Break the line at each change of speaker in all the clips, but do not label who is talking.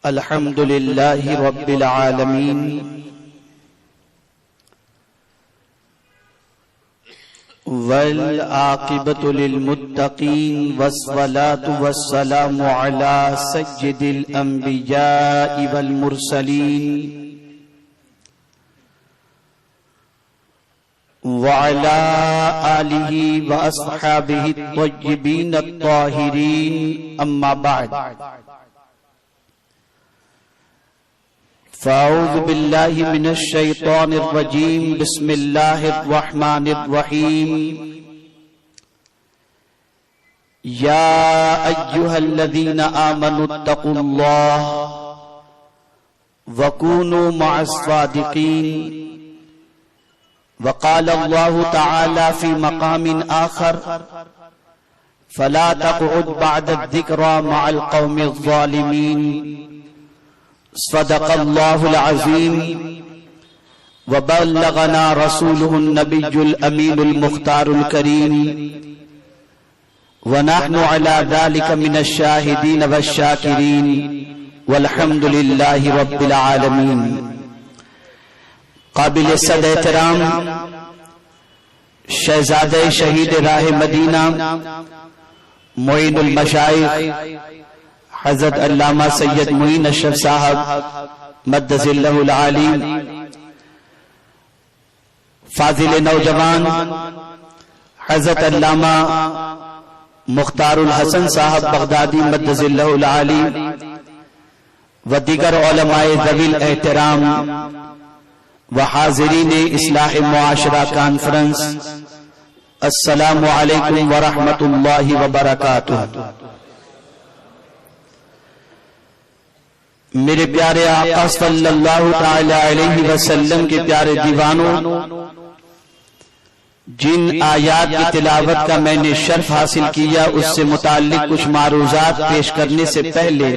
الحمد للہ رب العالمین والعاقبۃ للمتقین والصلاة والسلام علی سید الانبیاء والمرسلین وعلى آلہ واصحابہ الطیبین الطاہرین اما بعد فاعوذ باللہ من الشیطان الرجیم بسم اللہ الرحمن الرحیم یا ایہا الذین آمنوا اتقوا اللہ وکونوا مع الصادقین وقال اللہ تعالی فی مقام آخر فلا تقعد بعد الذکری مع القوم الظالمین صدق اللہ العظیم وبلغنا رسولہ النبی الامین المختار الکریم ونحن على ذلك من الشاہدین والشاکرین والحمد للہ رب العالمین۔ قابل صد احترام شہزادہ شہید راہ مدینہ معین المشائخ حضرت علامہ سید معین اشرف صاحب مدد ذلہ العالی، فاضل نوجوان حضرت علامہ مختار الحسن صاحب بغدادی مدد ذلہ العالی و دیگر علماء ذوی الاحترام و حاضرین اصلاح معاشرہ کانفرنس، السلام علیکم ورحمۃ اللہ وبرکاتہ۔ میرے پیارے آقا صلی اللہ تعالی علیہ وسلم کے پیارے دیوانوں، جن آیات کی تلاوت کا میں نے شرف حاصل کیا اس سے متعلق کچھ معروضات پیش کرنے سے پہلے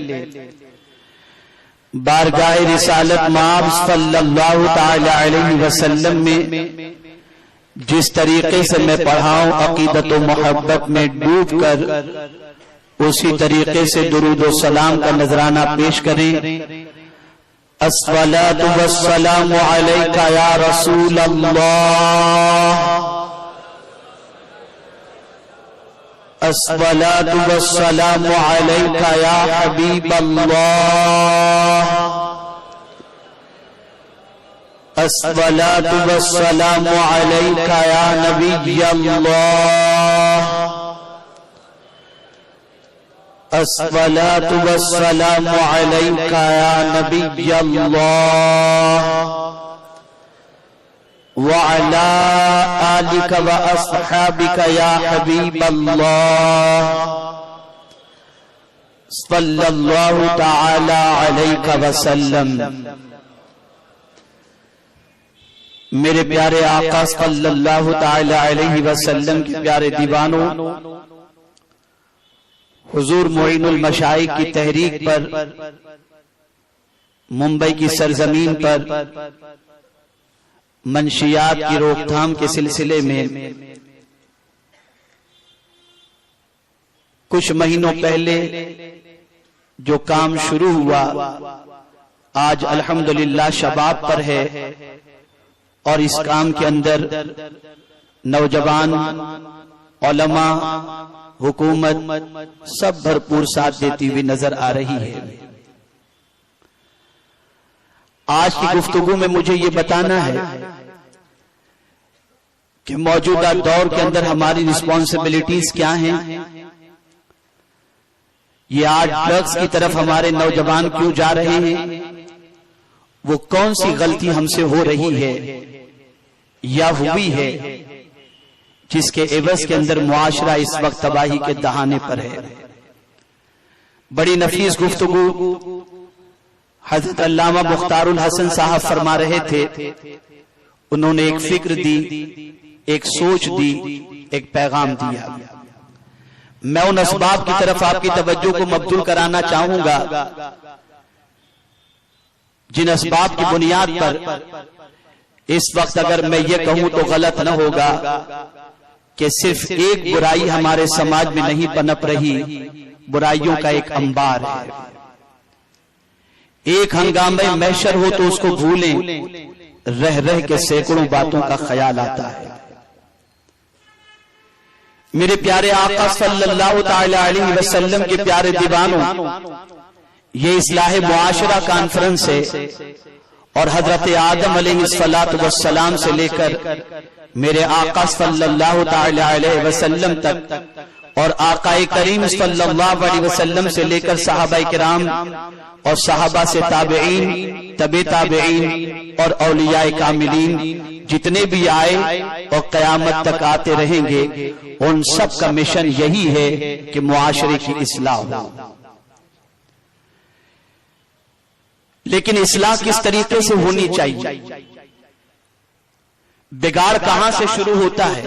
بارگاہ رسالت مآب صلی اللہ تعالی علیہ وسلم میں جس طریقے سے میں پڑھاؤں عقیدت و محبت میں ڈوب کر اسی طریقے سے درود و سلام کا نذرانہ پیش کریں۔ الصلاۃ والسلام علیک یا رسول اللہ، الصلاۃ والسلام علیک یا حبیب اللہ، الصلاۃ والسلام علیک یا نبی اللہ، الصلاۃ والسلام علیک یا نبی اللہ وعلی آلک و اصحابک یا حبیب اللہ صلی اللہ تعالی علیک وسلم۔ میرے پیارے آقا صلی اللہ تعالی علیہ وسلم کے پیارے دیوانوں، حضور معین المشائخ کی تحریک پر ممبئی کی سرزمین پر منشیات کی روک تھام کے سلسلے میں کچھ مہینوں پہلے جو کام شروع ہوا آج الحمدللہ شباب پر ہے، اور اس کام کے اندر نوجوان، علماء، حکومت سب بھرپور ساتھ دیتی ہوئی نظر آ رہی ہے۔ آج کی گفتگو میں مجھے یہ بتانا ہے کہ موجودہ دور کے اندر ہماری رسپانسبلٹیز کیا ہیں، یہ آج ڈرگز کی طرف ہمارے نوجوان کیوں جا رہے ہیں، وہ کون سی غلطی ہم سے ہو رہی ہے یا ہوئی ہے جس کے عوض کے اندر معاشرہ اس وقت تباہی کے دہانے پر ہے۔ بڑی نفیس گفتگو حضرت علامہ مختار الحسن صاحب فرما رہے تھے، انہوں نے ایک فکر دی، ایک سوچ دی، ایک پیغام دیا۔ میں ان اسباب کی طرف آپ کی توجہ کو مبذول کرانا چاہوں گا جن اسباب کی بنیاد پر اس وقت اگر میں یہ کہوں تو غلط نہ ہوگا کہ صرف ایک برائی ہمارے سماج میں نہیں پنپ رہی، برائیوں کا ایک انبار ہے۔ ایک ہنگامے محشر ہو تو اس کو بھولیں، رہ رہ کے سینکڑوں باتوں کا خیال آتا ہے۔ میرے پیارے آقا صلی اللہ تعالی علیہ وسلم کے پیارے دیوانوں، یہ اصلاح معاشرہ کانفرنس ہے، اور حضرت آدم علیہ السلام سے لے کر میرے آقا صلی اللہ تعالی علیہ وسلم تک، اور آقا کریم صلی اللہ علیہ وسلم سے لے کر صحابہ کرام اور صحابہ سے تابعین، تبع تابعین اور اولیاء کاملین جتنے بھی آئے اور قیامت تک آتے رہیں گے، ان سب کا مشن یہی ہے کہ معاشرے کی اصلاح ہو۔ لیکن اصلاح کس طریقے سے ہونی چاہیے؟ بگاڑ کہاں سے شروع ہوتا ہے؟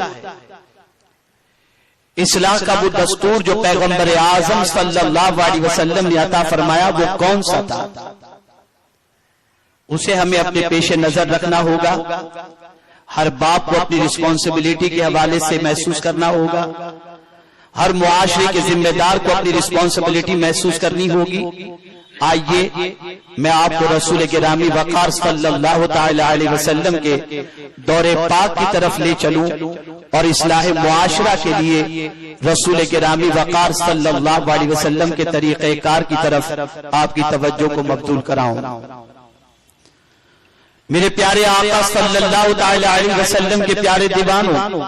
اصلاح کا وہ دستور جو پیغمبر اعظم صلی اللہ علیہ وسلم نے عطا فرمایا وہ کون سا تھا؟ اسے ہمیں اپنے پیش نظر رکھنا ہوگا۔ ہر باپ کو اپنی رسپانسبلٹی کے حوالے سے محسوس کرنا ہوگا، ہر معاشرے کے ذمہ دار کو اپنی رسپانسبلٹی محسوس کرنی ہوگی۔ آئیے میں آپ کو رسول گرامی وقار صلی اللہ تعالی علیہ وسلم کے دور پاک کی طرف لے چلوں اور اصلاح معاشرہ کے لیے رسول گرامی وقار صلی اللہ علیہ وسلم کے طریقہ کار کی طرف آپ کی توجہ کو مبذول کراؤں۔ میرے پیارے آقا صلی اللہ تعالی علیہ وسلم کے پیارے دیوانوں،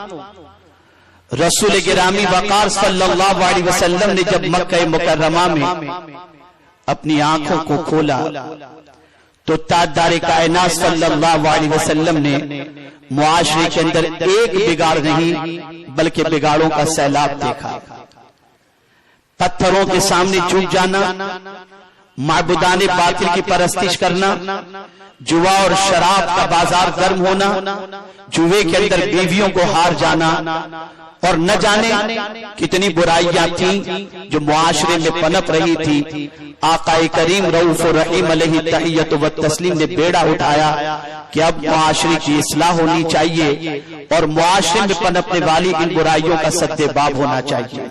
رسول گرامی وقار صلی اللہ علیہ وسلم نے جب مکہ مکرمہ میں اپنی آنکھوں کو کھولا تو تاجدار کائنات صلی اللہ علیہ وسلم نے معاشرے کے اندر ایک بگاڑ نہیں بلکہ بگاڑوں کا سیلاب دیکھا۔ پتھروں کے سامنے جھک جانا، معبودان باطل کی پرستش کرنا، جوا اور شراب کا بازار گرم ہونا، جوے کے اندر بیویوں کو ہار جانا، اور نہ جانے کتنی برائیاں تھیں جو معاشرے میں پنپ رہی تھی۔ آقا کریم رؤوف الرحیم علیہ تحیت و تسلیم نے بیڑا اٹھایا کہ اب معاشرے کی اصلاح ہونی چاہیے اور معاشرے میں پنپنے والی ان برائیوں کا سد باب ہونا چاہیے۔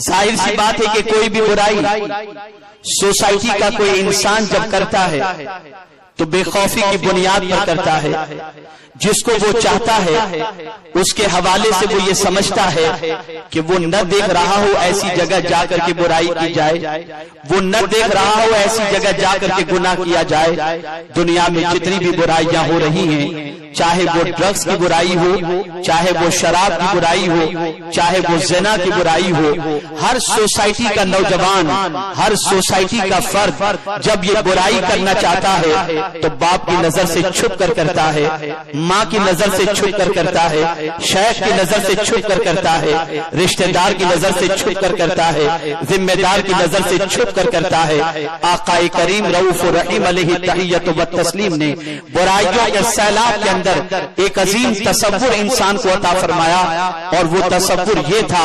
ظاہر سی بات ہے کہ کوئی بھی برائی سوسائٹی کا کوئی انسان جب کرتا ہے تو بے خوفی کی بنیاد پر کرتا ہے، جس کو وہ چاہتا ہے اس کے حوالے سے وہ یہ سمجھتا ہے کہ وہ نہ دیکھ رہا ہو ایسی جگہ جا کر کے برائی کی جائے، وہ نہ دیکھ رہا ہو ایسی جگہ جا کر کے گناہ کیا جائے۔ دنیا میں جتنی بھی برائیاں ہو رہی ہیں، چاہے وہ ڈرگز کی برائی ہو، چاہے وہ شراب کی برائی ہو، چاہے وہ زنا کی برائی ہو، ہر سوسائٹی کا نوجوان، ہر سوسائٹی کا فرد جب یہ برائی کرنا چاہتا ہے تو باپ کی نظر سے چھپ کر کرتا ہے، ماں کی نظر سے چھپ کر کرتا ہے، شیخ کی نظر سے چھپ کر کرتا ہے، رشتہ دار کی نظر سے چھپ کر کرتا ہے، ذمہ دار کی نظر سے چھپ کر کرتا ہے۔ آقا کریم رؤوف الرحیم علیہ تحیت و تسلیم نے برائیوں کے سیلاب کے اندر ایک عظیم تصور انسان کو عطا فرمایا، اور وہ تصور یہ تھا،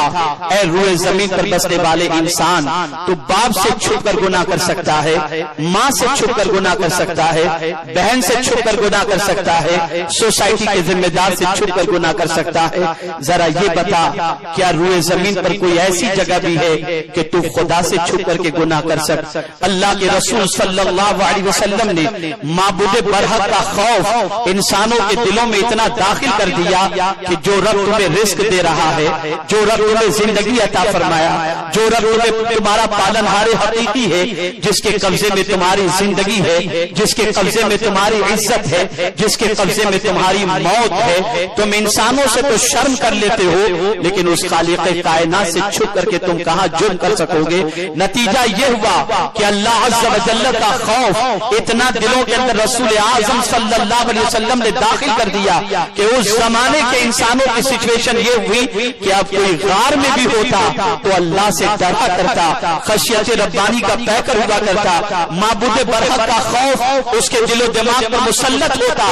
اے روئے زمین پر بسنے والے انسان، تو باپ سے چھپ کر گناہ کر سکتا ہے، ماں سے چھپ کر گناہ کر سکتا ہے، بہن سے چھپ کر گناہ کر سکتا ہے، سوسائٹی کے ذمہ دار سے چھپ کر گناہ کر سکتا ہے۔ ذرا یہ بتا، کیا روئے زمین پر کوئی ایسی جگہ بھی ہے کہ تو خدا سے چھپ کر کے گناہ کر سک؟ اللہ کے رسول صلی اللہ علیہ وسلم نے معبود برحق کا خوف انسانوں کے دلوں میں اتنا داخل کر دیا کہ جو رب تمہیں رزق دے رہا ہے، جو رب تمہیں زندگی عطا فرمایا، جو رب تمہیں تمہارا پالنہار حقیقی ہے، جس کے قبضے میں تمہاری زندگی ہے، جس کے قبضے میں تمہاری عزت ہے، جس کے قبضے میں تمہاری موت ہے، تم انسانوں سے تو شرم کر لیتے ہو، لیکن اس خالق کائنات سے چھپ کر کے تم کہاں جرم کر سکو گے؟ نتیجہ یہ ہوا کہ اللہ عز و جل کا خوف اتنا دلوں کے اندر رسول اعظم صلی اللہ علیہ وسلم نے داخل کر دیا کہ اس زمانے کے انسانوں کی سچویشن یہ ہوئی کہ اب کوئی غار میں بھی ہوتا تو اللہ سے ڈرا کرتا، خشیت ربانی کا پیکر ہوا کرتا، معبود برحق کا خوف اس کے دل و دماغ پر مسلط ہوتا،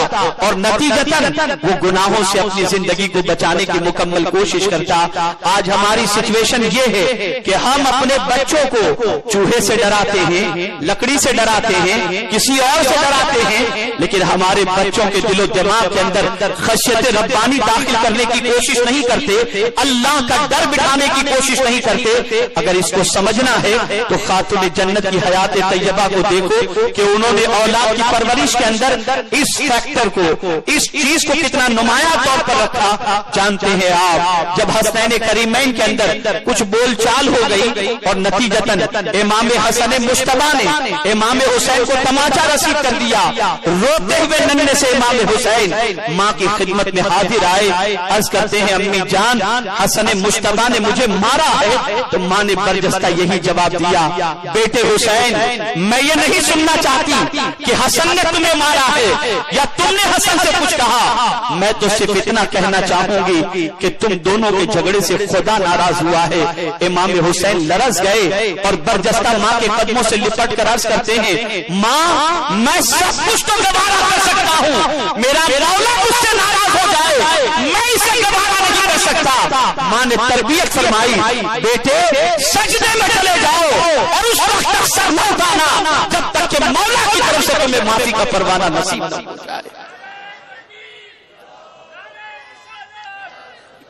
اور نتیجتاً وہ گناہوں سے اپنی زندگی کو بچانے کی مکمل کوشش کرتا۔ آج ہماری سچویشن یہ ہے کہ ہم اپنے بچوں کو چوہے سے ڈراتے ہیں، لکڑی سے ڈراتے ہیں، کسی اور سے ڈراتے ہیں، لیکن ہمارے بچوں کے دل و دماغ دماغ کے اندر خشیت ربانی داخل کرنے کی کوشش نہیں کرتے، اللہ کا ڈر بٹھانے کی کوشش نہیں کرتے، اگر اس کو سمجھنا ہے تو خاتون جنت کی حیات طیبہ کو دیکھو کہ انہوں نے اولاد کی پرورش کے اندر اس فیکٹر کو، اس چیز کو کتنا نمایاں طور پر رکھا۔ جانتے ہیں آپ جب حسنین کریمین کے اندر کچھ بول چال ہو گئی اور نتیجتاً امام حسن مجتبیٰ نے امام حسین کو تماچا رسید کر دیا، روتے ہوئے ننھے سے امام حسین ماں کی خدمت میں حاضر آئے، عرض کرتے ہیں امی جان حسن مجتبیٰ نے مجھے مارا ہے، تو ماں نے برجستہ یہی جواب دیا، بیٹے حسین میں یہ نہیں سننا چاہتی کہ حسن نے تمہیں مارا ہے یا تم نے حسن سے کچھ کہا، میں تو صرف اتنا کہنا چاہوں گی کہ تم دونوں کے جھگڑے سے خدا ناراض ہوا ہے۔ امام حسین لرز گئے اور برجستہ ماں کے قدموں سے لپٹ کر عرض کرتے ہیں ماں میں سب کچھ تو گوارا کر سکتا ہوں، میرا مولا مجھ سے ناراض ہو جائے میں اسے گوارا نہیں کر سکتا۔ ماں نے تربیت فرمائی بیٹے سجدے میں چلے جاؤ اور اس وقت تک سر نہ اٹھانا جب تک کہ مولا کی طرف سے تمہیں معافی کا پروانہ نصیب نہ ہو جائے۔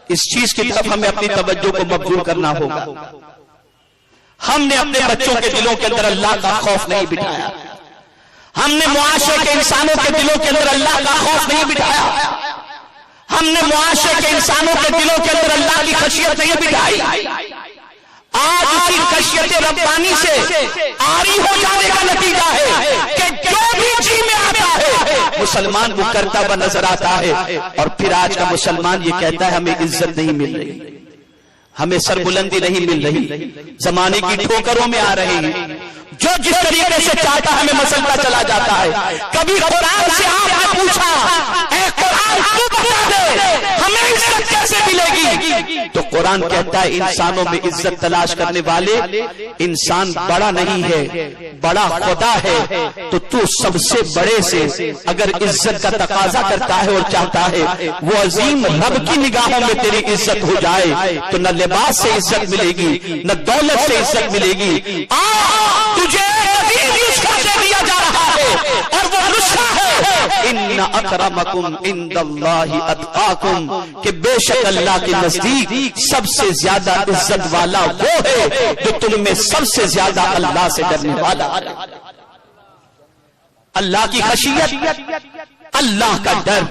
اس چیز کی طرف ہمیں اپنی توجہ کو مبذول کرنا ہوگا۔ ہم نے اپنے بچوں کے دلوں کے اندر اللہ کا خوف نہیں بٹھایا، ہم نے معاشرے کے انسانوں کے دلوں کے اندر اللہ کا خوف نہیں بٹھایا، ہم نے معاشرے کے انسانوں کے دلوں کے اندر اللہ کی خشیت نہیں بٹھائی۔ آج اسی خشیت ربانی سے عاری ہو جانے کا نتیجہ ہے کہ جو بھی جی میں آتا ہے مسلمان وہ کرتا ہوا نظر آتا ہے، اور پھر آج کا مسلمان یہ کہتا ہے ہمیں عزت نہیں مل رہی، ہمیں سربلندی نہیں مل رہی، زمانے کی ٹھوکروں میں آ رہے ہیں، جو جس طریقے سے چاہتا ہمیں مسلطہ چلا جاتا ہے۔ کبھی قرآن سے آپ نے پوچھا اے قرآن تو بتا دے ہمیں عزت کیسے ملے گی، تو قرآن کہتا ہے انسانوں میں عزت تلاش کرنے والے انسان بڑا نہیں ہے، بڑا خدا ہے، تو سب سے بڑے سے اگر عزت کا تقاضا کرتا ہے اور چاہتا ہے وہ عظیم رب کی نگاہوں میں تیری عزت ہو جائے، تو نہ لباس سے عزت ملے گی نہ دولت سے عزت ملے گی۔ تجھے نسخہ دے دیا جا رہا ہے اور وہ نسخہ ہے ان اکرمکم عند اللہ اتقاکم، کہ بے شک اللہ کے نزدیک سب سے زیادہ عزت والا وہ ہے جو تم میں سب سے زیادہ اللہ سے ڈرنے والا ہے۔ اللہ کی خشیت، اللہ کا ڈر،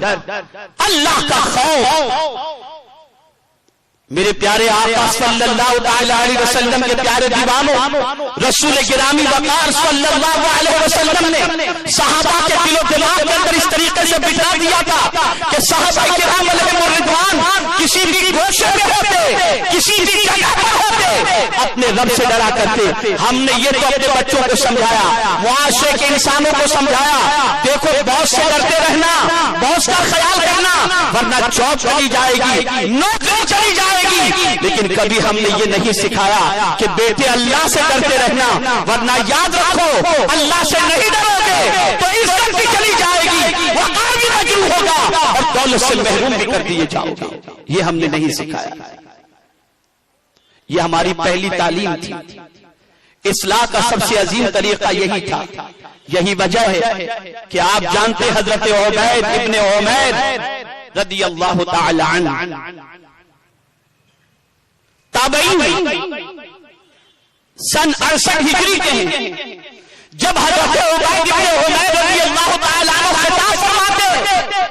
اللہ کا خوف۔ میرے پیارے آقا صلی اللہ علیہ وسلم کے پیارے دیوانوں، رسول گرامی وقار صلی اللہ علیہ وسلم نے صحابہ کے دل و دماغ کے اندر اس طریقے سے بٹھا دیا تھا کہ صحابہ کرام علیہم الرضوان کسی بھی گوشے میں ہوتے، کسی بھی جگہ پر ہوتے، اپنے رب سے ڈرا کرتے۔ ہم نے یہ تو اپنے بچوں کو سمجھایا، معاشرے کے انسانوں کو سمجھایا، دیکھو بہت سے ڈرتے رہنا، بہت کا خیال کرنا، ورنہ جاب چلی جائے گی، نوکری چلی جائے گی، لیکن کبھی ہم نے یہ نہیں سکھایا کہ بیٹے اللہ سے ڈرتے رہنا، ورنہ یاد رکھو اللہ سے نہیں ڈرو گے تو عزت بھی چلی جائے گی، وقار بھی مجروح ہوگا اور دولت سے محروم بھی کر دیے جاؤ گے۔ یہ ہم نے نہیں سکھایا، یہ ہماری پہلی تعلیم تھی۔ اصلاح کا سب سے عظیم طریقہ یہی تھا، یہی وجہ ہے کہ آپ جانتے حضرت عبید ابن عمیر رضی اللہ تعالی عنہ تابعین سن 68 ہجری کے ہیں، جب حضرت عبید ابن عمیر رضی اللہ تعالی عنہ خطاب فرماتے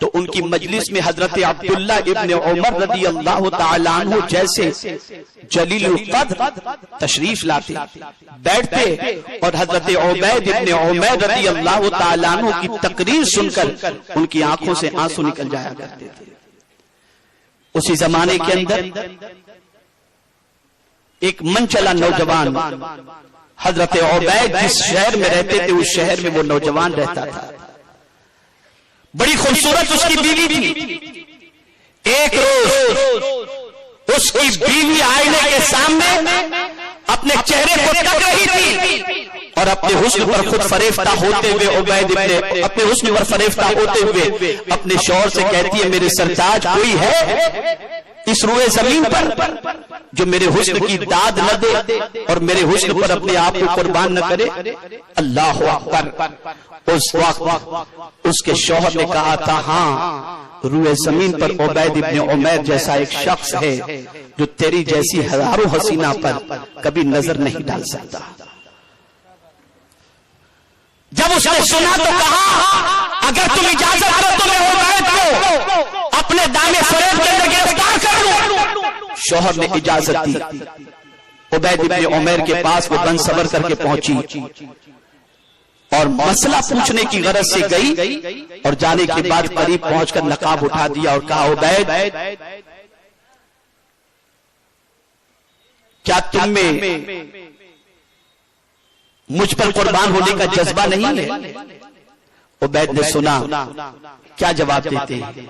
تو ان کی مجلس میں حضرت عبداللہ ابن عمر رضی اللہ تعالی عنہ جیسے جلیل القدر تشریف لاتے، بیٹھتے اور حضرت عبید ابن عمیر رضی اللہ تعالی عنہ کی تقریر سن کر ان کی آنکھوں سے آنسو نکل جایا کرتے تھے۔ اسی زمانے کے اندر ایک منچلا نوجوان حضرت عبید جس شہر میں رہتے تھے اس شہر میں وہ نوجوان رہتا تھا، بڑی خوبصورت اس کی بیوی تھی۔ ایک روز اس کی بیوی آئینے کے سامنے اپنے چہرے کو تک رہی تھی اور اپنے حسن پر خود فریفتہ ہوتے ہوئے عبید ابن اپنے حسن پر فریفتہ ہوتے ہوئے اپنے شوہر سے کہتی ہے میرے سرتاج کوئی ہے اس روئے زمین پر جو میرے حسن کی داد نہ دے اور میرے حسن پر اپنے آپ کو قربان نہ کرے؟ اللہ اکبر۔ اس وقت اس کے شوہر نے کہا تھا ہاں روئے زمین پر عبید ابن عمیر جیسا ایک شخص ہے جو تیری جیسی ہزاروں حسینہ پر کبھی نظر نہیں ڈال سکتا. جب اس نے سنا تو کہا اگر تم اجازت دو تو میں عبید کو اپنے دامن فریب کے اندر گرفتار کر لوں. شوہر نے اجازت دی. عبید ابن عمیر کے پاس وہ بن صبر کر کے پہنچی اور مسئلہ پوچھنے کی غرض سے گئی اور جانے کے بعد قریب پہنچ کر نقاب اٹھا دیا اور کہا عبید کیا تم میں مجھ پر قربان ہونے کا جذبہ نہیں ہے؟ عبید نے سنا کیا جواب دیتے ہیں.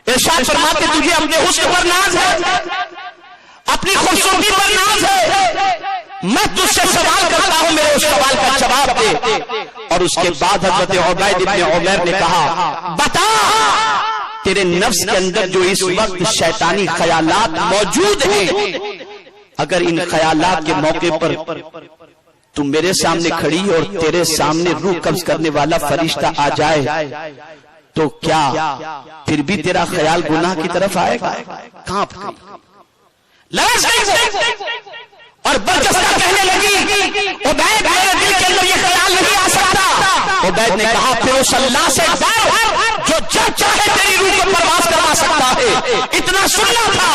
ارشاد فرماتے تجھے اپنے حسن پر ناز ہے, اپنی خوبصورتی پر ناز ہے, میں تجھ سے سوال کرتا ہوں میرے اس سوال کا جواب دے. اور اس کے بعد حضرت عبید ابن عمیر نے کہا بتا تیرے نفس کے اندر جو اس وقت شیطانی خیالات موجود ہیں اگر ان خیالات کے موقع پر تم میرے سامنے کھڑی اور تیرے سامنے روح قبض کرنے والا فرشتہ آ جائے تو کیا پھر بھی تیرا خیال گناہ کی طرف آئے گا؟ کہاں اور برجستہ کہنے لگی عبید میرے دل کے اندر یہ خیال نہیں آ سکتا. عبید نے کہا پھر اس اللہ سے ڈر جو جب چاہے تیری روح کو پرواز کروا سکتا ہے. اتنا سننا تھا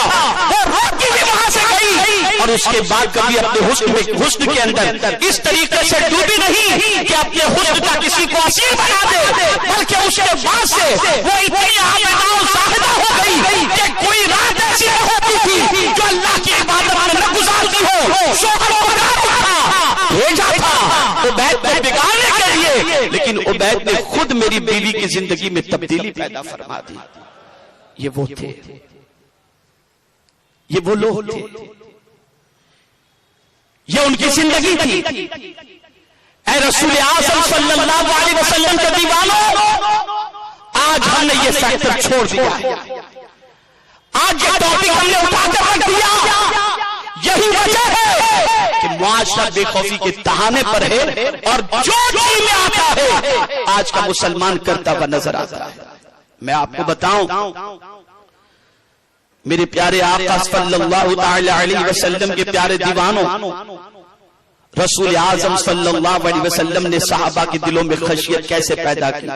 وہ روکی بھی وہاں سے گئی اور اس کے بعد کبھی اپنے حسن کے اندر اس طریقے سے ڈوبی نہیں کہ اپنے حسن کا کسی کو اسیر بنا دے, بلکہ اس کے بعد سے وہ اتنی عابدہ و زاہدہ ہو گئی کہ کوئی رات ایسی نہیں ہوتی تھی جو اللہ کی عبادت میں نہ گزارتی ہو. شوہر بھیجا تھا عبید کو بگاڑنے کے لیے, لیکن عبید نے خود میری بیوی کی زندگی میں تبدیلی پیدا فرما دی. یہ وہ تھے, یہ وہ لوگ تھے, یہ ان کی زندگی تھی. اے رسول اعظم صلی اللہ علیہ وسلم کے دیوانوں, آج ہم نے یہ سیکٹر چھوڑ دیا ہے, آج یہ ٹاپک ہم نے اٹھا کر رکھ دیا. یہی وجہ ہے کہ معاشرہ بے خوفی کے تہانے پر ہے اور جو دل میں آتا ہے آج کا مسلمان کرتا ہوا نظر آتا ہے. میں آپ کو بتاؤں میرے پیارے آقا صلی اللہ تعالی علیہ وسلم کے پیارے دیوانوں, رسول اعظم صلی اللہ علیہ وسلم نے صحابہ کے دلوں میں خشیت کیسے پیدا کی,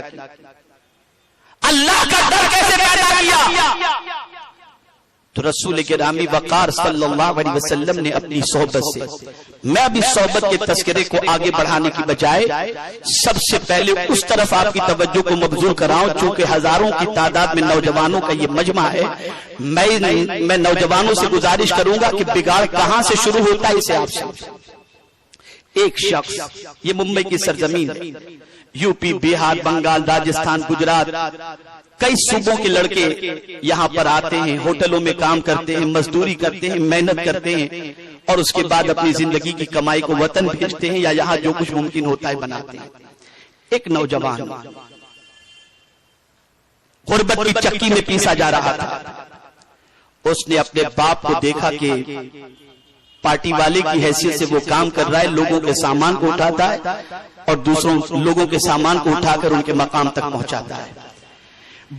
اللہ کا ڈر کیسے پیدا کیا. تو رسول گرامی وقار صلی اللہ علیہ وسلم نے اپنی صحبت سے, میں اب اس صحبت کے تذکرے کو آگے بڑھانے کی بجائے سب سے پہلے اس طرف آپ کی توجہ کو مبذول کراؤں چونکہ ہزاروں کی تعداد میں نوجوانوں کا یہ مجمع ہے. میں نوجوانوں سے گزارش کروں گا کہ بگاڑ کہاں سے شروع ہوتا ہے اسے آپ سمجھیں. ایک شخص, یہ ممبئی کی سرزمین, یو پی, بہار, بنگال, راجستھان, گجرات, کئی صوبوں کے لڑکے یہاں پر آتے ہیں, ہوٹلوں میں کام کرتے ہیں, مزدوری کرتے ہیں, محنت کرتے ہیں اور اس کے بعد اپنی زندگی کی کمائی کو وطن بھیجتے ہیں یا یہاں جو کچھ ممکن ہوتا ہے بناتے ہیں. ایک نوجوان غربت کی چکی میں پیسا جا رہا تھا. اس نے اپنے باپ کو دیکھا کہ پارٹی والے کی حیثیت سے وہ کام کر رہا ہے, لوگوں کے سامان کو اٹھاتا ہے اور دوسروں لوگوں کے سامان کو اٹھا کر ان کے مقام تک پہنچاتا ہے.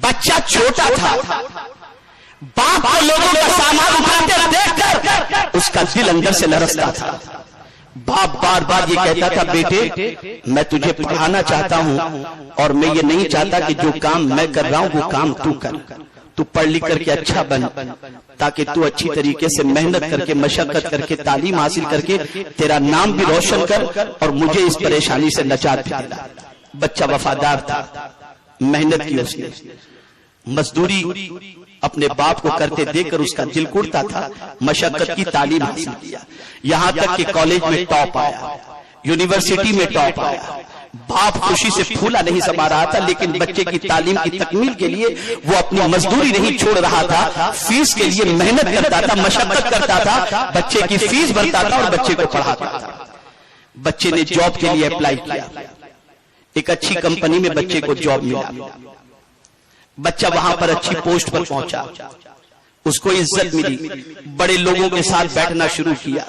بچہ چھوٹا تھا, باپ کو لوگوں کا سامان اٹھاتے دیکھ کر اس کا دل اندر سے لرزتا تھا. باپ بار بار یہ کہتا تھا بیٹے میں تجھے پڑھانا چاہتا ہوں اور میں یہ نہیں چاہتا کہ جو کام میں کر رہا ہوں وہ کام تو کر, تو پڑھ لکھ کر کے اچھا بن تاکہ تو اچھی طریقے سے محنت کر کے مشقت کر کے تعلیم حاصل کر کے تیرا نام بھی روشن کر اور مجھے اس پریشانی سے نجات دلا. بچہ وفادار تھا, محنت کی, اس نے مزدوری اپنے باپ کو کرتے دیکھ کر اس کا دل ٹوٹتا تھا, مشقت کی, تعلیم حاصل کیا, یہاں تک کہ کالج میں ٹاپ آیا, یونیورسٹی میں ٹاپ آیا. باپ خوشی سے پھولا نہیں سما رہا تھا لیکن بچے کی تعلیم کی تکمیل کے لیے وہ اپنی مزدوری نہیں چھوڑ رہا تھا, فیس کے لیے محنت کرتا تھا, مشقت کرتا تھا, بچے کی فیس بھرتا تھا اور بچے کو پڑھاتا تھا. بچے نے جاب کے لیے اپلائی کیا, ایک اچھی کمپنی میں بچے کو جاب ملا, بچہ وہاں پر اچھی پوسٹ پر پہنچا, اس کو عزت ملی، بڑے لوگوں کے ساتھ بیٹھنا شروع کیا،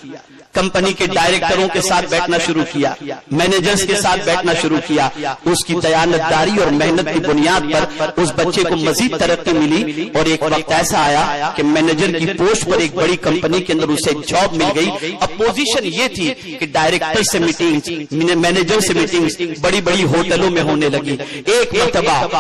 کمپنی کے ڈائریکٹروں کے ساتھ بیٹھنا شروع کیا، مینیجرز کے ساتھ بیٹھنا شروع کیا۔ اس کی دیانتداری اور محنت کی بنیاد پر اس بچے کو مزید ترقی ملی، اور ایک وقت ایسا آیا کہ مینیجر کی پوسٹ پر ایک بڑی کمپنی کے اندر اسے جاب مل گئی۔ اب پوزیشن یہ تھی کہ ڈائریکٹر سے میٹنگز، مینیجر سے میٹنگز بڑی بڑی ہوٹلوں میں ہونے لگی۔ ایک مرتبہ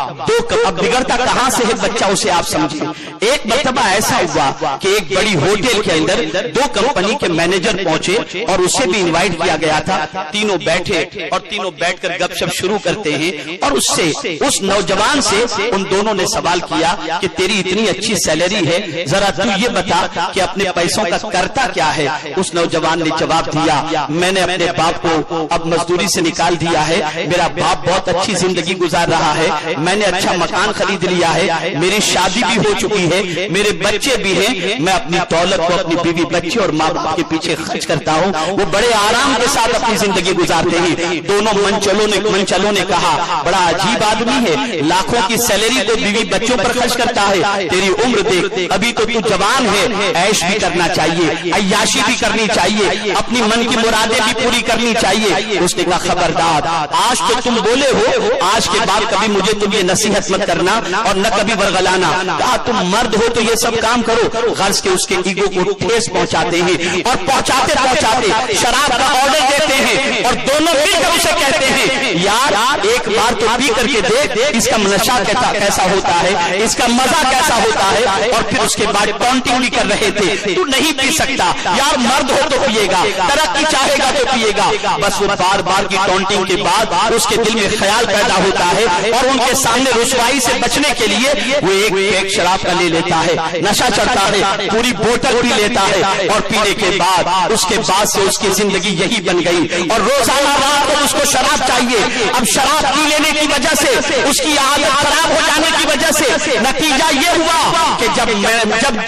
اب بگڑتا کہاں سے ہے بچہ اسے آپ سمجھیں۔ ایک مرتبہ ایسا ہوا کہ ایک بڑی ہوٹل کے اندر دو کمپنی کے مینیجر پہنچے اور اسے بھی انوائٹ کیا گیا تھا۔ تینوں بیٹھے اور تینوں بیٹھ کر گپ شپ شروع کرتے ہیں، اور اس نوجوان سے ان دونوں نے سوال کیا کہ تیری اتنی اچھی سیلری ہے، ذرا تو یہ بتا کہ اپنے پیسوں کا کرتا کیا ہے؟ اس نوجوان نے جواب دیا، میں نے اپنے باپ کو اب مزدوری سے نکال دیا ہے، میرا باپ بہت اچھی زندگی گزار رہا ہے، میں نے اچھا مکان خرید لیا ہے، میری شادی بھی ہو چکی ہے، میرے بچے بھی ہیں، میں اپنی دولت کو اپنی بیوی بچے اور ماں باپ کے پیچھے خرچ کرتا ہوں۔ وہ بڑے آرام کے ساتھ اپنی زندگی گزارتے ہیں۔ دونوں منچلوں نے کہا، بڑا عجیب آدمی ہے، لاکھوں کی سیلری کو بیوی بچوں پر خرچ کرتا ہے، تیری عمر دیکھ، ابھی تو تو جوان ہے، عیش بھی کرنا چاہیے، عیاشی بھی کرنی چاہیے، اپنی من کی مرادیں بھی پوری کرنی چاہیے۔ اس نے کہا، خبردار، آج تو تم بولے ہو، آج کے بعد کبھی مجھے تم یہ نصیحت مت کرنا اور نہ کبھی ورغلانا۔ کہا، تم مرد ہو تو یہ سب کام کرو۔ غرض کے اس کے ایگو کو ٹھیس پہنچاتے ہیں، اور پہنچاتے شراب کا آرڈر دیتے ہیں، اور دونوں مل کر اسے کہتے ہیں، یار ایک بار تو پی کر کے دیکھ، اس کا نشہ کیسا ہوتا ہے، اس کا مزہ کیسا ہوتا ہے۔ اور پھر اس کے بعد ٹونٹنگ بھی کر رہے تھے، تو نہیں پی سکتا، یار مرد ہو تو پیے گا، ترقی چاہے گا تو پیے گا۔ بس وہ بار بار کی ٹونٹنگ کے بعد اس کے دل میں خیال پیدا ہوتا ہے، اور ان کے سامنے رسوائی سے بچنے کے لیے وہ ایک پیک شراب کا لے لیتا ہے، نشہ چڑھتا ہے، پوری بوتل پی لیتا ہے، اور پینے کے بعد اس کے بعد سے اس کی زندگی یہی بن گئی، اور روزانہ رات کو اس کو شراب چاہیے۔ اب شراب پی لینے کی وجہ سے اس کی عادت خراب ہو جانے کی وجہ سے نتیجہ یہ ہوا کہ جب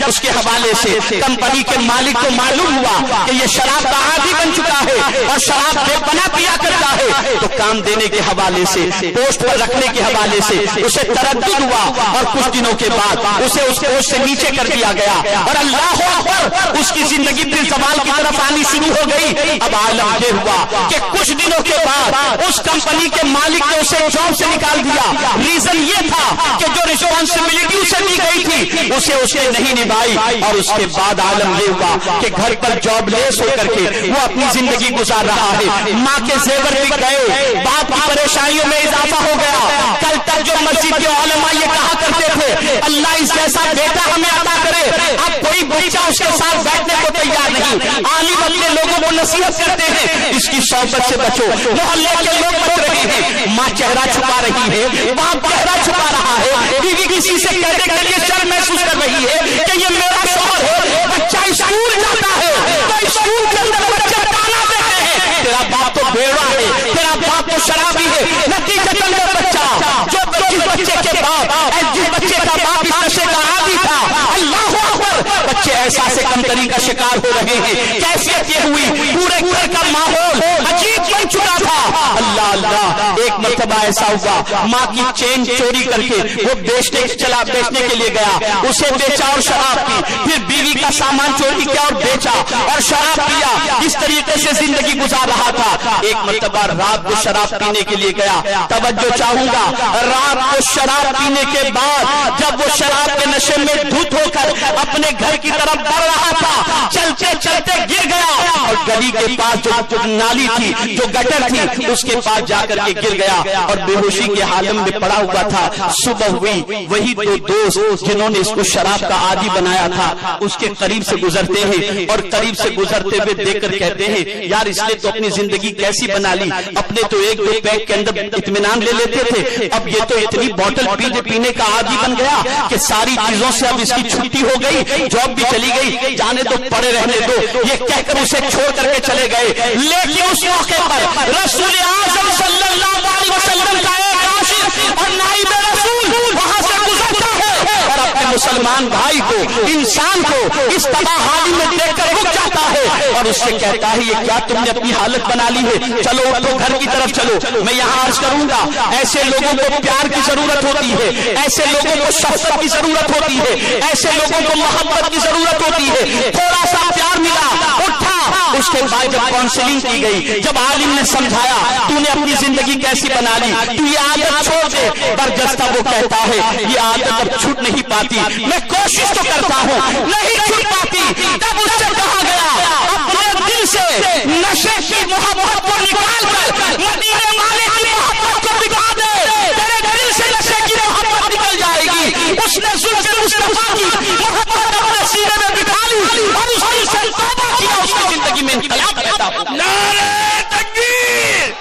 اس کے حوالے سے کمپنی کے مالک کو معلوم ہوا کہ یہ شراب کا عادی بن چکا ہے اور شراب بے پناہ پیا کرتا ہے، تو کام دینے کے حوالے سے، پوسٹ پر رکھنے کے حوالے سے اسے تردد ہوا، اور کچھ دنوں کے بعد اسے اس پوسٹ سے نیچے کر دیا گیا، اور اللہ اکبر، اس کی زندگی پھر زوال کی طرف آنی شروع ہو گئی۔ اب عالم یہ ہوا کہ کچھ دنوں کے بعد اس کمپنی کے مالک نے اسے جاب سے نکال دیا۔ ریزن یہ تھا کہ جو ریسپانسبلٹی اسے دی گئی تھی اسے اس نے نہیں نبھائی، اور اس کے بعد عالم یہ ہوا کہ گھر پر جاب لیس ہو کر کے وہ اپنی زندگی گزار رہا ہے۔ ماں کے زیور بک گئے، باپ کی پریشانیوں میں اضافہ ہو گیا۔ کل تک جو مسجد کے علماء یہ کہا کرتے تھے، اللہ اس جیسا بیٹا ہمیں عطا کرے، اب کوئی بچہ اس کے ساتھ بیٹھنے کو تیار نہیں۔ عالم اپنے لوگوں کو نصیحت کرتے ہیں، اس کی صحبت سے بچو، محلے کے لوگ بچ رہے ہیں، ماں چہرہ چھپا رہی ہے، باپ چہرہ چھپا رہا ہے، بیوی کسی سے کہنے کے لیے شرم محسوس کر رہی ہے کہ یہ میرا شوہر ہے، بچہ اسکول جاتا ہے تو اسکول کے اندر بچے تانا دیتے ہیں، تیرا باپ تو بیوہ ہے، تیرا باپ تو شرابی ہے۔ نتیجتاً وہ بچہ جو جس بچے کے باپ، جس بچے کا باپ اس نشے کا عادی تھا، اللہ اکبر، بچے احساس کمتری کا شکار ہو رہے ہیں۔ کیفیت یہ ہوئی، پورے گھر کا ماحول عجیب بن چکا تھا۔ اللہ اللہ، ایک مرتبہ ایسا ہوا، ماں کی چین چوری کر کے وہ بیچنے کے لیے گیا، اسے بیچا اور شراب پی، پھر بیوی کا سامان چوری کیا اور بیچا اور شراب پیا، اس طریقے سے زندگی گزار رہا تھا۔ ایک مرتبہ رات کو شراب پینے کے لیے گیا، توجہ چاہوں گا، رات کو شراب پینے کے بعد جب وہ شراب کے نشے میں دھت ہو کر اپنے گھر کی طرف بڑھ رہا تھا، چلتے چلتے گر گیا، اور گلی کے پاس جو نالی تھی، جو گٹر تھی، اس کے پاس جا کر کے گر گیا اور بے ہوشی کے عالم میں پڑا ہوا تھا۔ صبح ہوئی، وہی دو دوست جنہوں نے اس کو شراب کا عادی بنایا تھا اس کے قریب سے گزرتے ہیں، اور قریب سے گزرتے ہوئے دیکھ کر کہتے ہیں، یار اس نے تو اپنی زندگی کیسی بنا لی، اپنے تو ایک دو پیک کے اندر اطمینان لے لیتے تھے، اب یہ تو اتنی بوتل پینے کا عادی بن گیا کہ ساری چیزوں سے اب اس کی چھٹی ہو گئی، جاب بھی چلی گئی، جانے تو پڑے رہنے دو، یہ کہہ کر اسے چھوڑ کر کے چلے گئے۔ لیکن اس موقع پر رسول اعظم صلی اللہ علیہ وسلم کا ایک عاشق اور نائب رسول وہاں سے گزرتا ہے، اور اپنے مسلمان بھائی تباہی کو، انسان کو اس تباہ حالی میں دیکھ کر رک جاتا ہے اور اس سے کہتا ہے یہ کیا تم نے اپنی حالت بنا لی ہے، چلو اٹھو گھر کی طرف چلو۔ میں یہاں عرض کروں گا ایسے لوگوں کو پیار کی ضرورت ہوتی ہے، ایسے لوگوں کو شفقت کی ضرورت ہوتی ہے، ایسے لوگوں کو محبت کی ضرورت ہوتی ہے۔ تھوڑا سا پیار ملا، اٹھا، اس کے بعد جب کاؤنسلنگ کی گئی، جب عالم نے سمجھایا تو نے اپنی زندگی کیسی بنا لی، تو یہ عادت چھوڑ دے، برجستہ وہ کہتا ہے یہ عادت اب چھوٹ نہیں پاتی، میں کوشش تو کرتا ہوں نہیں چھوٹ پاتی۔ تب اس سے کہا گیا اپنے دل سے نشے کی محبت کو نکال کر مدینے والے کی محبت کو دکھا دے، تیرے دل سے نشے کی محبت نکل جائے گی۔ اس نے ذوق مصطفیٰ کی محبت اپنے سینے میں بٹھا لی اور اس دل سے توبہ کیا، اس کی زندگی میں انقلاب پیدا ہو۔
نعرہ تکبیر،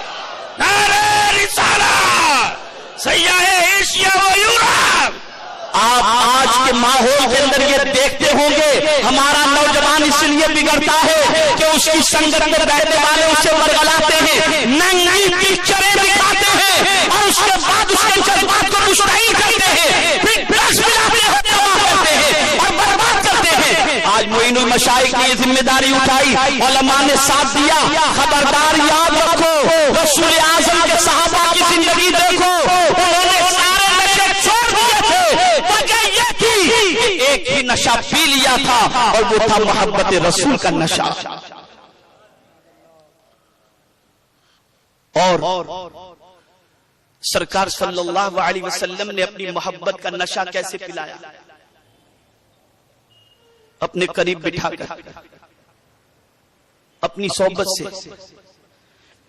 نعرہ رسالت، سیاح ایشیا و یورپ۔
آپ آج کے ماحول کے اندر یہ دیکھتے ہوں گے ہمارا نوجوان اس لیے بگڑتا ہے کہ اس کی سنگت میں بیٹھنے والے اسے ورگلاتے ہیں، نئی نئی پکچریں دکھاتے ہیں اور اس کے بعد اس کے جذبات کو مشتعل کرتے ہیں، پھر ڈرگس ملاتے ہیں، تباہ کرتے ہیں اور برباد کرتے ہیں۔ آج معین المشائخ نے یہ ذمہ داری اٹھائی، علماء نے ساتھ دیا، خبردار یاد رکھو رسول اعظم کے صحابہ کی زندگی دیکھو، انہوں نے سارے نشے چھوڑ دیے تھے، وجہ یہ تھی ایک ہی نشہ پی لیا تھا اور وہ تھا محبت رسول کا نشہ۔ اور سرکار صلی اللہ علیہ وسلم نے اپنی محبت کا نشہ کیسے پلایا؟ اپنے قریب بٹھا کر اپنی صحبت سے۔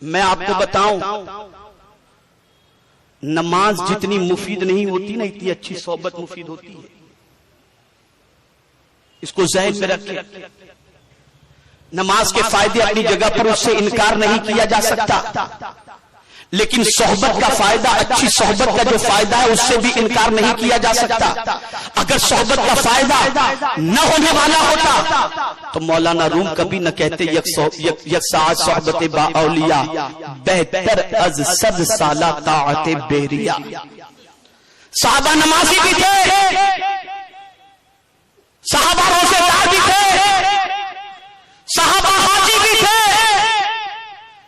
میں آپ کو بتاؤں نماز جتنی مفید نہیں ہوتی نا اتنی اچھی صحبت مفید ہوتی ہے، اس کو ذہن میں رکھیں۔ نماز کے فائدے اپنی جگہ پر اس سے انکار نہیں کیا جا سکتا، لیکن صحبت کا فائدہ، اچھی صحبت کا جو فائدہ ہے اس سے بھی انکار نہیں کیا جا سکتا۔ اگر صحبت کا فائدہ نہ ہونے والا ہوتا تو مولانا روم کبھی نہ کہتے یک ساعت صحبت با اولیاء بہتر از 100 سالہ طاعت بہریا۔ صحابہ نمازی بھی تھے، صحابہ روزے دار بھی تھے، صحابہ حاجی بھی تھے،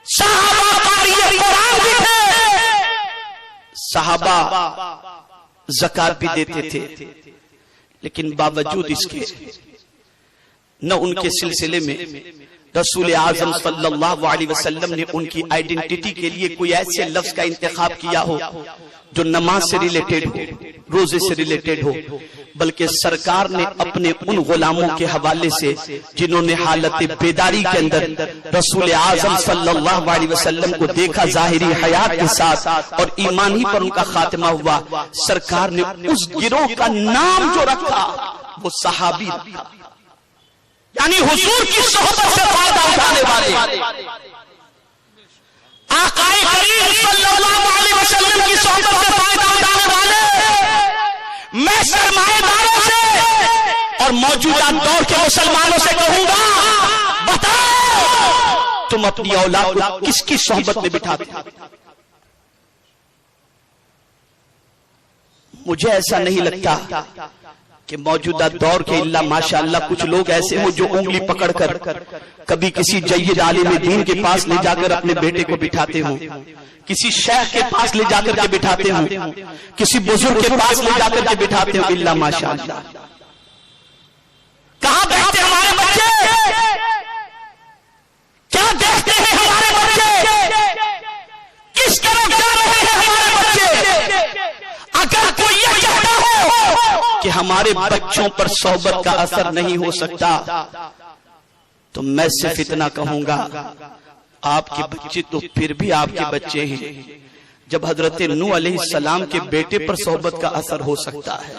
صحابہ قاری قرآن بھی تھے، صحابہ زکات بھی دیتے تھے، لیکن باوجود اس کے نہ ان کے سلسلے میں رسول اعظم صلی اللہ علیہ وسلم نے ان کی آئیڈینٹی کے لیے کوئی ایسے لفظ کا انتخاب کیا ہو جو نماز سے ریلیٹڈ ہو، روزے سے ریلیٹڈ ہو، بلکہ سرکار نے اپنے ان غلاموں کے حوالے سے جنہوں نے حالت بیداری کے اندر رسول اعظم صلی اللہ علیہ وسلم کو دیکھا ظاہری حیات کے ساتھ اور ایمان ہی پر ان کا خاتمہ ہوا، سرکار نے اس گروہ کا نام جو رکھا وہ صحابی رکھا، یعنی حضور کی صحبت سے فائدہ اٹھانے والے، آقا کریم صلی اللہ علیہ وسلم کی صحبت سے فائدہ اٹھانے والے۔ میں سرمایہ داروں سے اور موجودہ دور کے مسلمانوں سے کہوں گا بتاؤ تم اپنی اولاد کو کس کی صحبت میں بٹھاتے؟ مجھے ایسا نہیں لگتا کہ موجودہ دور کے اللہ ماشاءاللہ کچھ لوگ ایسے ہوں جو انگلی پکڑ کر کبھی کسی جید عالم دین کے پاس لے جا کر اپنے بیٹے کو بٹھاتے ہوں، کسی شیخ کے پاس لے جا کر کے بٹھاتے ہوں، کسی بزرگ کے پاس لے جا کر کے بٹھاتے ہوں، اللہ ماشاءاللہ۔ کہاں بیٹھتے ہمارے بچے؟ کیا دیکھتے ہیں ہمارے بچے؟ کس طرف جا رہے ہیں ہمارے بچے؟ اگر کوئی یہ کہتا ہو کہ ہمارے بچوں پر صحبت کا اثر نہیں ہو سکتا تو میں صرف اتنا کہوں گا آپ کے بچے تو پھر بھی آپ کے بچے ہیں۔ جب حضرت نوح علیہ السلام کے بیٹے پر صحبت کا اثر ہو سکتا ہے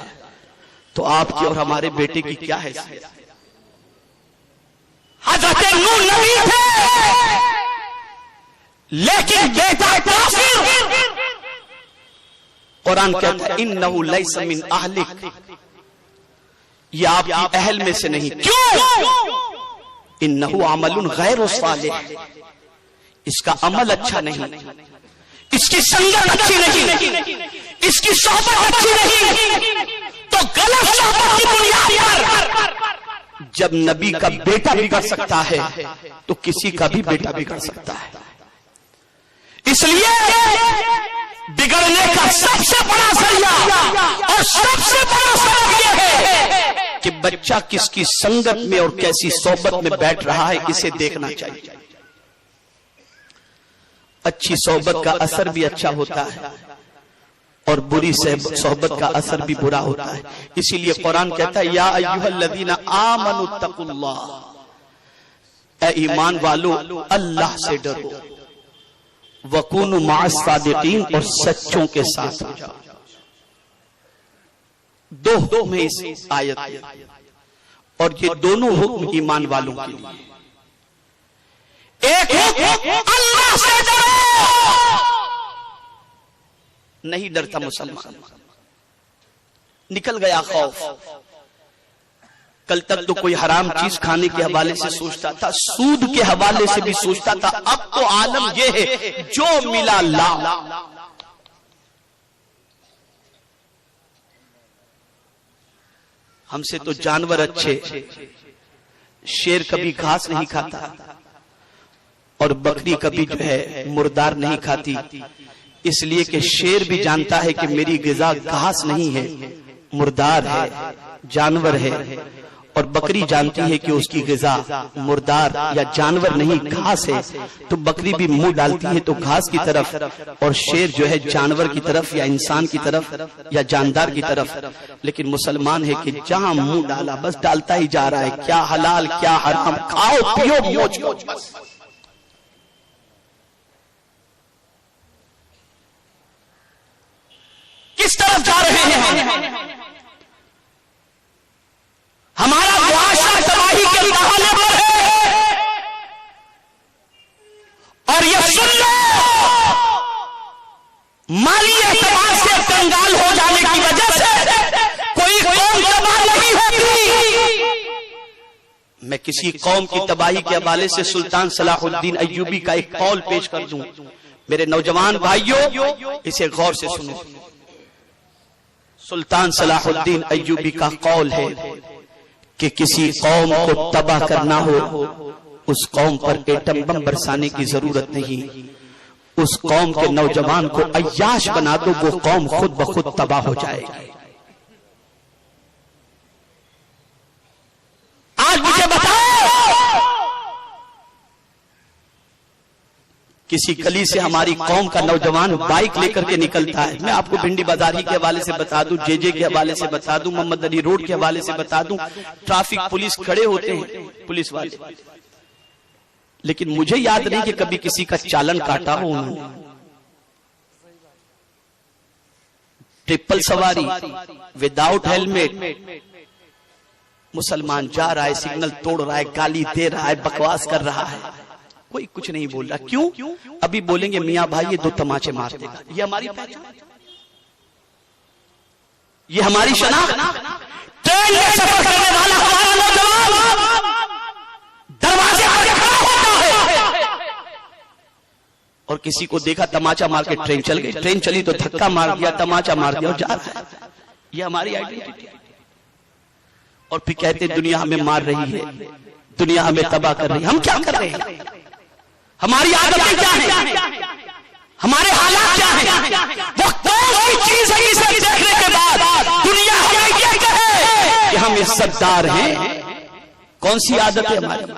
تو آپ کی اور ہمارے بیٹے کی کیا حیثیت؟ حضرت نوح نبی تھے لیکن بیٹا کافر۔ قرآن کہتا ہے انہو لیس من اہلک، یہ آپ کی اہل میں سے نہیں۔ کیوں؟ انہو عمل غیر صالح، اس کا عمل اچھا نہیں، اس کی سنگت اچھی نہیں، اس کی صحبت اچھی نہیں، تو غلط
صحبت کی بنیاد پر
جب نبی کا بیٹا بگڑ سکتا ہے تو کسی کا بھی بیٹا بگڑ سکتا ہے.
اس لیے بگڑنے کا سب سے بڑا ذریعہ اور سب سے بڑا سبب یہ ہے
کہ بچہ کس کی سنگت میں اور کیسی صحبت میں بیٹھ رہا ہے اسے دیکھنا چاہیے. اچھی صحبت کا اثر بھی اچھا ہوتا ہے اور بری صحبت کا اثر بھی برا ہوتا ہے. اسی لیے قرآن کہتا ہے یا ایھا الذین آمنوا اتقوا اللہ، اے ایمان والو اللہ سے ڈرو، وکونوا مع الصادقین اور سچوں کے ساتھ ہو جاؤ. دو حکم ہے اس آیت میں اور یہ دونوں حکم ایمان والوں کے لیے.
ایک حکم اللہ سے ڈرو،
نہیں ڈرتا مسلمان، نکل گیا خوف. کل تک تو کوئی حرام چیز کھانے کے حوالے سے سوچتا تھا، سود کے حوالے سے بھی سوچتا تھا، اب تو عالم یہ ہے جو ملا لا. ہم سے تو جانور اچھے، شیر کبھی گھاس نہیں کھاتا اور بکری کبھی جو ہے مردار نہیں کھاتی، اس لیے کہ شیر بھی جانتا ہے کہ میری غذا گھاس نہیں ہے، مردار ہے، جانور ہے، اور بکری جانتی ہے کہ اس کی غذا مردار یا جانور نہیں گھاس ہے، تو بکری بھی منہ ڈالتی ہے تو گھاس کی طرف، اور شیر جو ہے جانور کی طرف یا انسان کی طرف یا جاندار کی طرف. لیکن مسلمان ہے کہ جہاں منہ ڈالا بس ڈالتا ہی جا رہا ہے، کیا حلال کیا حرام، کھاؤ پیو موج موج بس.
کس طرف جا رہے ہیں ہم؟ ہمارا معاشرہ تباہی کے بہانے پر ہے، اور یہ سن لو مالی اعتبار سے کنگال ہو جانے کی وجہ سے کوئی قوم تباہ نہیں ہوتی.
میں کسی قوم کی تباہی کے حوالے سے سلطان صلاح الدین ایوبی کا ایک قول پیش کر دوں. میرے نوجوان بھائیوں اسے غور سے سنو. سلطان صلاح الدین ایوبی کا قول ہے کہ کسی قوم کو تباہ کرنا ہو اس قوم پر ایٹم بم برسانے کی ضرورت نہیں، اس قوم کے نوجوان کو عیاش بنا دو، وہ قوم خود بخود تباہ ہو جائے گی.
آج مجھے بتاؤ
کسی گلی سے ہماری قوم کا نوجوان بائک لے کر کے نکلتا ہے، میں آپ کو بھنڈی بازاری کے حوالے سے بتا دوں، جے جے کے حوالے سے بتا دوں، محمد علی روڈ کے حوالے سے بتا دوں، ٹریفک پولیس کھڑے ہوتے ہیں پولیس والے، لیکن مجھے یاد نہیں کہ کبھی کسی کا چالن کاٹا ہو انہوں نے. ٹرپل سواری وداؤٹ ہیلمٹ، مسلمان جا رہا ہے، سگنل توڑ رہا ہے، گالی دے رہا ہے، بکواس کر رہا ہے، کوئی کچھ نہیں بول رہا. کیوں؟ ابھی بولیں گے میاں بھائی یہ دو تماچے مار دے گا. یہ ہماری پہچان، یہ ہماری شناخت.
ٹرین میں سفر کرنے والا ہمارا نوجوان دروازے پر کھڑا ہوتا ہے
اور کسی کو دیکھا تماچا مار کے ٹرین چل گئی، ٹرین چلی تو دھکا مار دیا، تماچا مار دیا اور جا رہا ہے. یہ ہماری آئیڈینٹی. اور پھر کہتے دنیا ہمیں مار رہی ہے، دنیا ہمیں تباہ کر رہی ہے. ہم کیا کر رہے ہیں؟ ہماری عادتیں کیا ہیں؟ ہمارے حالات کیا ہیں؟
وہ کون سی چیز ہے جسے دیکھنے کے بعد دنیا ہمیں یہ کہے
کہ ہم عزت دار ہیں؟ کون سی عادت ہے ہماری؟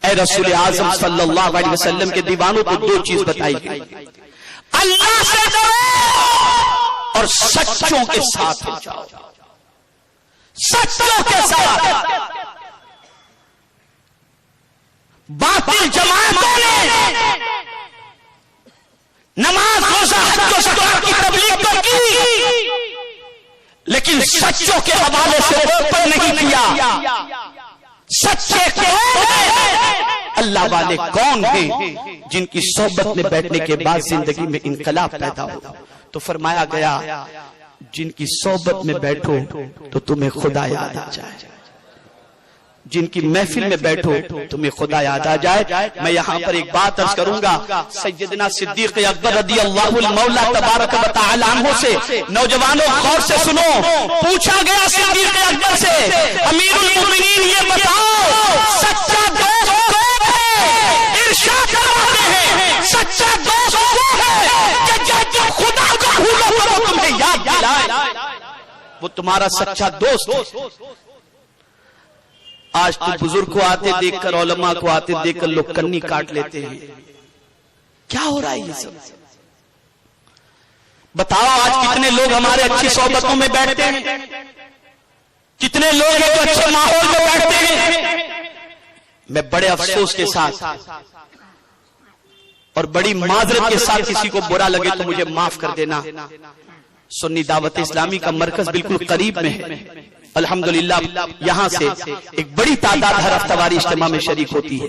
اے رسول اعظم صلی اللہ علیہ وسلم کے دیوانوں کو دو چیز بتائی گئی،
اللہ سے ڈرو
اور سچوں کے ساتھ ہو جاؤ.
سچوں کے ساتھ. باطل جماعتوں نے نماز روزہ حج و زکات کی تبلیغ تو کی، لیکن سچوں کے حوالے سے اوپر نہیں کیا. سچے کون ہیں؟
اللہ والے کون ہیں جن کی صحبت میں بیٹھنے کے بعد زندگی میں انقلاب پیدا ہو. تو فرمایا گیا جن کی صحبت میں بیٹھو تو تمہیں خدا یاد آ جائے. جن کی محفل میں بیٹھو تمہیں خدا یاد آ جائے. میں یہاں پر ایک بات عرض کروں گا, سیدنا صدیق اکبر رضی اللہ المولا تبارک و تعالی عنہ سے, نوجوانوں غور سے سنو, پوچھا گیا صدیق اکبر سے, امیر المومنین یہ بتاؤ سچا دوست کون ہے؟ ارشاد فرماتے ہیں سچا دوست وہ ہے کہ جب خدا کا بھولو تو تمہیں یاد دلائے, وہ تمہارا سچا دوست. آج تو بزرگ کو آتے دیکھ کر, علماء کو آتے دیکھ کر لوگ کنی کاٹ لیتے ہیں. کیا ہو رہا ہے یہ سب؟ بتاؤ آج کتنے لوگ ہمارے اچھی صحبتوں میں بیٹھتے ہیں, کتنے لوگ ہیں جو اچھے ماحول میں بیٹھتے ہیں. میں بڑے افسوس کے ساتھ اور بڑی معذرت کے ساتھ, کسی کو برا لگے تو مجھے معاف کر دینا, سنی دعوت اسلامی کا مرکز بالکل قریب میں ہے. الحمدللہ یہاں سے ایک بڑی تعداد ہر ہفتہ واری اجتماع میں شریک ہوتی ہے.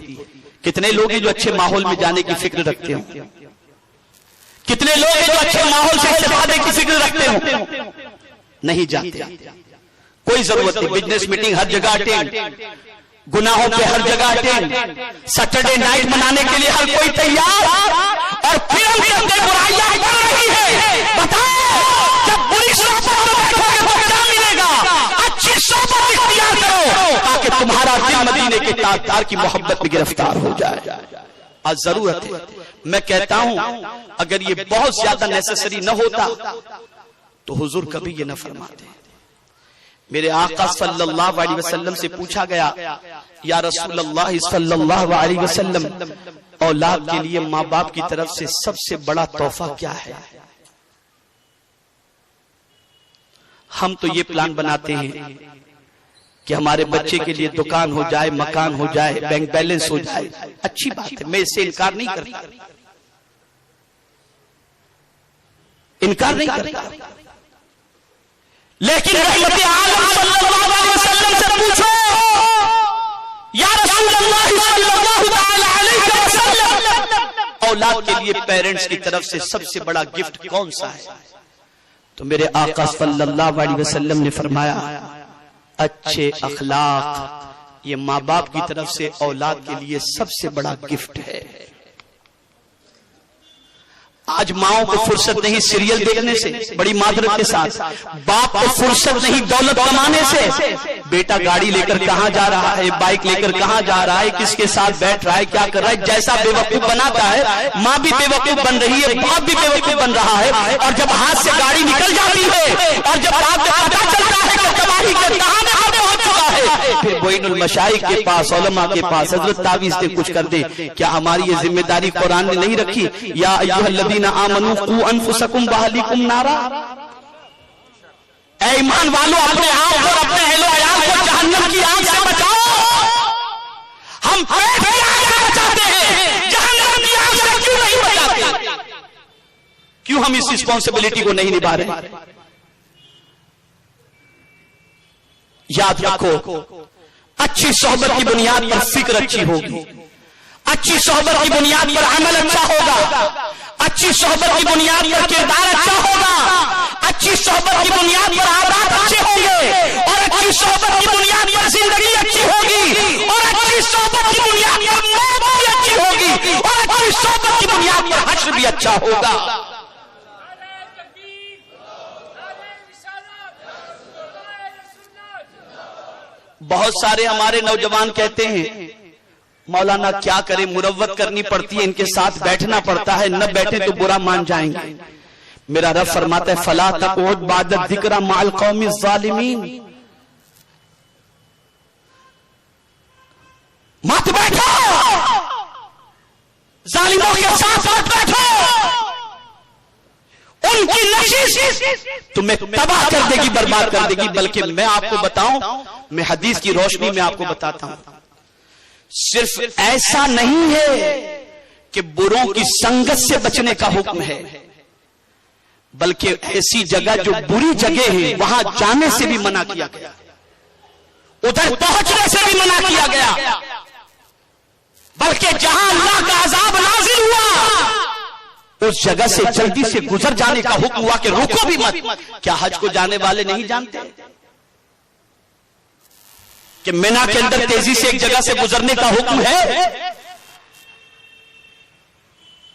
کتنے لوگ ہیں جو اچھے ماحول میں جانے کی فکر رکھتے ہوں, کتنے لوگ ہیں جو اچھے ماحول سے استفادے کی فکر رکھتے ہوں, نہیں جاتے. کوئی ضرورت نہیں, بزنس میٹنگ ہر جگہ اٹینڈ, گناہوں پہ ہر جگہ اٹینڈ, سیٹرڈے نائٹ منانے کے لیے ہر کوئی تیار, اور فلم کے اندر برائیاں بڑھ رہی ہے. بتاؤ جب بری صحبت میں بیٹھو گے تو کیا ملے گا؟ اچھی صحبت اختیار کرو تاکہ تمہارا دل مدینے کے تاجدار کی محبت میں گرفتار ہو جائے. آج ضرورت ہے, میں کہتا ہوں اگر یہ بہت زیادہ نیسیسری نہ ہوتا تو حضور کبھی یہ نہ فرماتے. میرے آقا صلی اللہ علیہ وسلم سے پوچھا گیا, یا رسول اللہ صلی اللہ علیہ وسلم, اولاد کے لیے ماں باپ کی طرف سے سب سے بڑا تحفہ کیا ہے؟ ہم تو یہ پلان بناتے ہیں کہ ہمارے بچے کے لیے دکان ہو جائے, مکان ہو جائے, بینک بیلنس ہو جائے. اچھی بات ہے, میں اس سے انکار نہیں کرتا, انکار نہیں کرتا, لیکن رحمت عالم صلی اللہ علیہ وسلم سے پوچھو, یا رسول اللہ صلی اللہ علیہ وسلم, اولاد کے لیے پیرنٹس کی طرف سے سب سے بڑا گفٹ کون سا ہے؟ تو میرے آقا صلی اللہ علیہ وسلم نے فرمایا اچھے اخلاق یہ ماں باپ کی طرف سے اولاد کے لیے سب سے بڑا گفٹ ہے. آج ماؤں کو فرصت نہیں سیریل دیکھنے سے, بڑی معذرت کے ساتھ, باپ کو فرصت نہیں دولت کمانے سے. بیٹا گاڑی لے کر کہاں جا رہا ہے, بائک لے کر کہاں جا رہا ہے, کس کے ساتھ بیٹھ رہا ہے, کیا کر رہا ہے, جیسا بے وقوف بناتا ہے, ماں بھی بے وقوف بن رہی ہے, باپ بھی بے وقوف بن رہا ہے. اور جب ہاتھ سے گاڑی نکل جاتی ہے اور جب باپ کو پتہ چلتا ہے کہ کمائی کے دہانے میں پہنچ چکا ہے, پھر معین المشائخ کے پاس, علماء کے پاس حضرت تعویذ دے کچھ کر دیں. کیا ہماری یہ ذمہ داری قرآن نے نہیں رکھی؟ یا ایھا الذین آمنوا قوا انفسکم واہلیکم نارا, اے ایمان والو اپنے آپ اور اپنے اہل و عیال کو جہنم کی آگ سے بچاؤ. ہم پیٹ کی آگ سے بچاتے ہیں, جہنم کی آگ سے کیوں نہیں بچاتے؟ کیوں ہم اس رسپانسبلٹی کو نہیں نبھا رہے؟ یاد رکھو اچھی صحبت کی بنیاد پر فکر اچھی ہوگی, اچھی صحبت کی بنیاد پر عمل اچھا ہوگا, اچھی صحبت کی بنیاد پر کردار اچھا ہوگا, اچھی صحبت کی بنیاد پر عادات اچھے ہوں گے, اور اچھی صحبت کی بنیاد پر زندگی اچھی ہوگی, اور اچھی صحبت کی بنیاد پر موت بھی اچھی ہوگی, اور اچھی صحبت کی بنیاد پر حشر بھی اچھا ہوگا. بہت سارے ہمارے نوجوان کہتے ہیں مولانا کیا کریں, مروت کرنی پڑتی ہے, ان کے ساتھ بیٹھنا پڑتا ہے, نہ بیٹھے تو برا مان جائیں گے. میرا رب فرماتا ہے فلا تقعد بعد الذکر مع القوم الظالمین, مت بیٹھو ظالموں کے ساتھ, مت بیٹھو, ان کی نشست تمہیں تباہ کر دے گی, برباد کر دے گی. بلکہ میں آپ کو بتاؤں, میں حدیث کی روشنی میں آپ کو بتاتا ہوں, صرف ایسا نہیں ہے کہ بروں کی سنگت سے بچنے کا حکم ہے, بلکہ ایسی جگہ جو بری جگہ ہے وہاں جانے سے بھی منع کیا گیا, ادھر پہنچنے سے بھی منع کیا گیا. بلکہ جہاں اللہ کا عذاب نازل ہوا اس جگہ سے جلدی سے گزر جانے کا حکم ہوا کہ رکو بھی مت. کیا حج کو جانے والے نہیں جانتے
کہ مینا کے اندر تیزی سے ایک جگہ سے گزرنے کا حکم ہے؟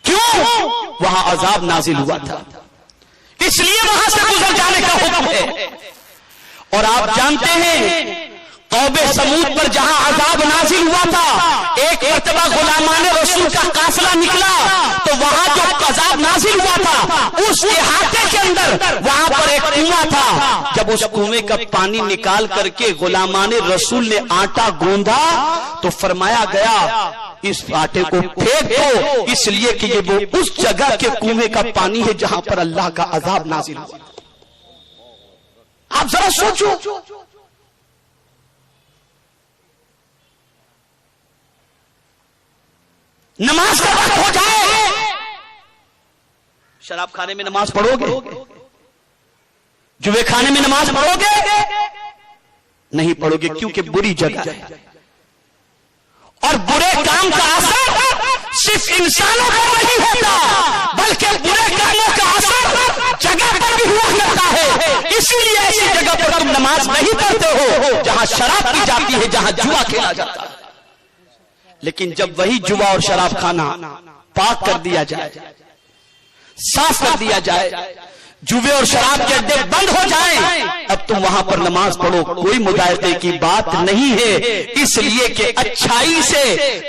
کیوں؟
وہاں عذاب نازل ہوا تھا،
اس لیے وہاں سے گزر جانے کا حکم ہے۔
اور آپ جانتے ہیں
قوم سمود پر جہاں عذاب نازل ہوا تھا، ایک مرتبہ غلامان رسول کا قافلہ نکلا تو وہاں جو عذاب نازل ہوا تھا اس احاطے کے اندر وہاں پر ایک کنواں تھا۔
جب اس کنویں کا پانی نکال کر کے غلامان رسول نے آٹا گوندھا تو فرمایا گیا اس آٹے کو پھینک دو، اس لیے کہ یہ وہ اس جگہ کے کنویں کا پانی ہے جہاں پر اللہ کا عذاب نازل ہوا۔
آپ ذرا سوچو، نماز کا وقت ہو جائے،
شراب کھانے میں نماز پڑھو گے؟
جوے کھانے میں نماز پڑھو گے؟
نہیں پڑھو گے، کیونکہ بری جگہ ہے۔
اور برے کام کا اثر صرف انسانوں پر نہیں ہوتا بلکہ برے کاموں کا اثر جگہ پر بھی ہوا کرتا ہے۔ اسی لیے ایسی جگہ پر تم نماز نہیں پڑھتے ہو جہاں شراب پی جاتی ہے، جہاں جوا کھیلا جاتا ہے۔
لیکن جب وہی جوا اور شراب کھانا پاک کر دیا جائے، صاف کر دیا جائے،
جوے اور شراب کے اڈے بند ہو جائیں،
اب تم وہاں پر نماز پڑھو، کوئی مداحتے کی بات نہیں ہے، اس لیے کہ اچھائی سے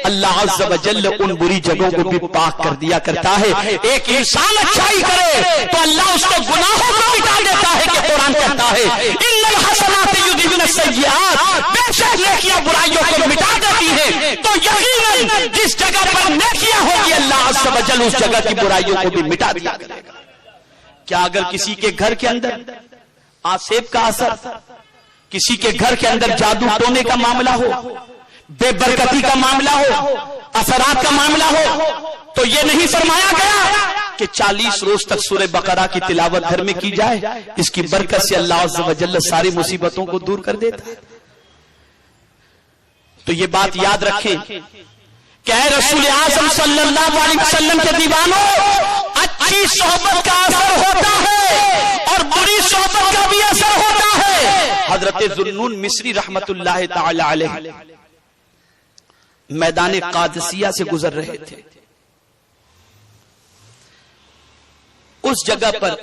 اللہ عز و جل ان بری جگہوں کو بھی پاک کر دیا کرتا ہے۔
ایک انسان اچھائی کرے تو اللہ اس کو گناہوں کو مٹا دیتا ہے، کہ قرآن کہتا ہے ان الحسنات یذہبن السیئات، بے شک نیکیاں برائیوں کو مٹا دیتی ہیں۔ تو یقیناً جس جگہ پر نیکیاں ہوگی اللہ عز و جل اس جگہ کی برائیوں کو بھی مٹا دیا کرے گا۔
کیا اگر کسی کے گھر کے اندر آسیب کا اثر، کسی کے گھر کے اندر جادو ٹونے کا معاملہ ہو،
بے برکتی کا معاملہ ہو، اثرات کا معاملہ ہو، تو یہ نہیں فرمایا گیا
کہ 40 روز تک سورہ بقرہ کی تلاوت گھر میں کی جائے، اس کی برکت سے اللہ عز و جل ساری مصیبتوں کو دور کر دیتا ہے۔ تو یہ بات یاد رکھیں
کہ اے رسول اعظم صلی اللہ علیہ وسلم کے دیوانوں، اچھی صحبت کا اثر ہوتا ہے اور بری صحبت کا بھی اثر ہوتا ہے۔
حضرت ذوالنون مصری رحمت اللہ تعالی علیہ میدان قادسیہ سے گزر رہے تھے، اس جگہ پر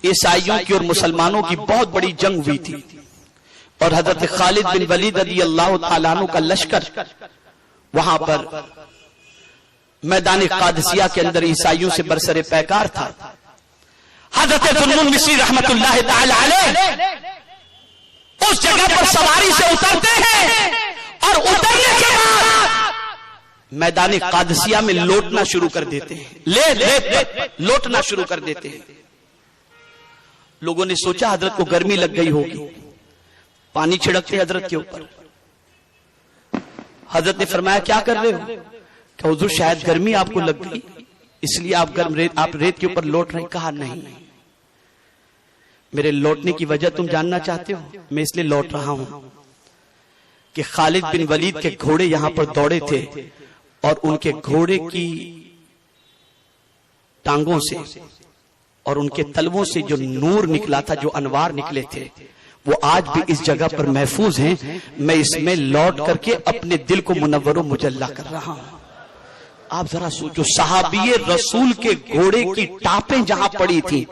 عیسائیوں کی اور مسلمانوں کی بہت بڑی جنگ ہوئی تھی، اور حضرت خالد بن ولید رضی اللہ تعالیٰ عنہ کا لشکر وہاں پر میدان قادسیہ کے اندر عیسائیوں سے برسر پیکار تھا۔
حضرت ذوالنون مصری رحمت اللہ تعالی علیہ اس جگہ پر سواری سے اترتے ہیں، اور اترنے کے بعد
میدان قادسیہ میں لوٹنا شروع کر دیتے ہیں، لوٹنا شروع کر دیتے ہیں۔ لوگوں نے سوچا حضرت کو گرمی لگ گئی ہوگی، پانی چھڑکتے حضرت کے اوپر۔ حضرت نے فرمایا کیا کر رہے ہو؟ کہ حضور شاید گرمی آپ کو لگ گئی اس لیے آپ ریت کے اوپر لوٹ رہے ہیں۔ کہا نہیں، میرے لوٹنے کی وجہ تم جاننا چاہتے ہو؟ میں اس لیے لوٹ رہا ہوں کہ خالد بن ولید کے گھوڑے یہاں پر دوڑے تھے، اور ان کے گھوڑے کی ٹانگوں سے اور ان کے تلووں سے جو نور نکلا تھا، جو انوار نکلے تھے، وہ آج بھی اس جگہ پر محفوظ ہیں۔ میں اس میں لوٹ کر کے اپنے دل کو منور و مجلہ کر رہا ہوں۔ آپ ذرا سوچو، صحابی رسول کے گھوڑے کی ٹاپیں جہاں پڑی تھی،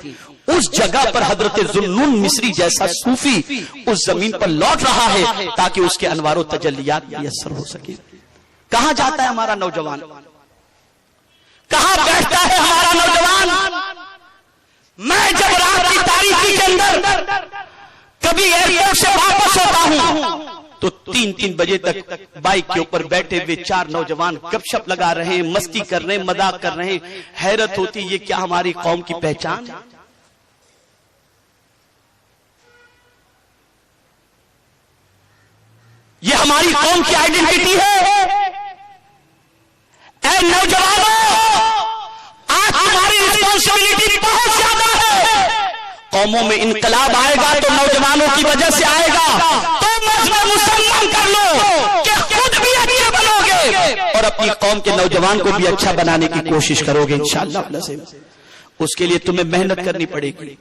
اس جگہ پر حضرت ذوالنون مصری جیسا صوفی اس زمین پر لوٹ رہا ہے تاکہ اس کے انوار و تجلیات میسر ہو سکے۔ کہاں جاتا ہے ہمارا نوجوان؟
کہاں بیٹھتا ہے ہمارا نوجوان؟ میں جب رات کی تاریکی کے اندر کبھی ایئرپورٹ سے واپس ہوتا ہوں
تو 3 بجے تک بائک کے اوپر بیٹھے ہوئے 4 نوجوان گپ شپ لگا رہے ہیں، مستی کر رہے ہیں، مذاق کر رہے ہیں۔ حیرت ہوتی یہ کیا ہماری قوم کی پہچان؟
یہ ہماری قوم کی آئیڈینٹی ہے۔ اے نوجوانوں، آج تمہاری رسپانسبلٹی بہت زیادہ ہے۔
قوموں میں انقلاب آئے گا تو نوجوانوں کی وجہ سے آئے گا۔
تم اس میں مسلمان کر لو کہ خود بھی اچھے بنو گے
اور اپنی قوم کے نوجوان کو بھی اچھا بنانے کی کوشش کرو گے انشاءاللہ۔ اس کے لیے تمہیں محنت کرنی پڑے گی،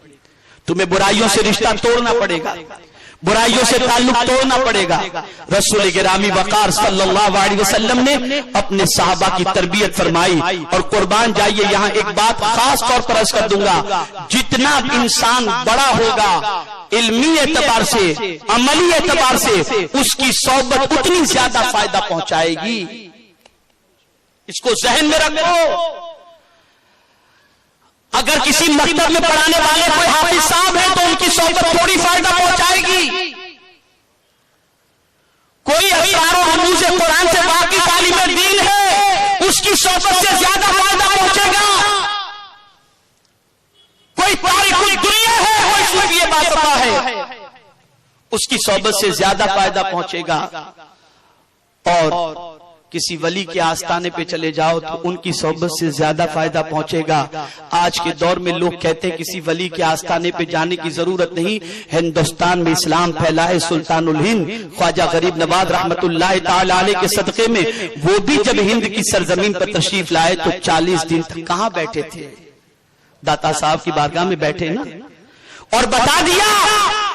تمہیں برائیوں سے رشتہ توڑنا پڑے گا، برائیوں سے تعلق توڑنا پڑے گا. رسول گرامی وقار صلی اللہ علیہ وسلم نے اپنے صحابہ کی تربیت فرمائی. اور قربان جائیے یہاں ایک بات خاص طور پر عرض کر دوں گا, جتنا انسان بڑا ہوگا علمی اعتبار سے, عملی اعتبار سے, اس کی صحبت اتنی زیادہ فائدہ پہنچائے گی. اس کو ذہن میں رکھو. اگر کسی مکتب میں پڑھانے والے کوئی حافظ صاحب ہیں تو ان کی صحبت تھوڑی فائدہ پہنچائے گی. کوئی اسرار و رموز قرآن سے واقف عالم دین ہے, اس کی صحبت سے زیادہ فائدہ پہنچے گا. کوئی تاریخ الدنیا ہے, وہ اس میں بھی یہ بات پتا ہے, اس کی صحبت سے زیادہ فائدہ پہنچے گا. اور کسی ولی کے آستانے پہ چلے جاؤ تو ان کی صحبت سے زیادہ فائدہ پہنچے گا. آج کے دور میں لوگ کہتے ہیں کسی ولی کے آستانے پہ جانے کی ضرورت نہیں. ہندوستان میں اسلام پھیلا ہے سلطان الہند خواجہ غریب نواز رحمت اللہ تعالی علیہ کے صدقے میں. وہ بھی جب ہند کی سرزمین پر تشریف لائے تو 40 دن تک کہاں بیٹھے تھے؟ داتا صاحب کی بارگاہ میں بیٹھے نا, اور بتا دیا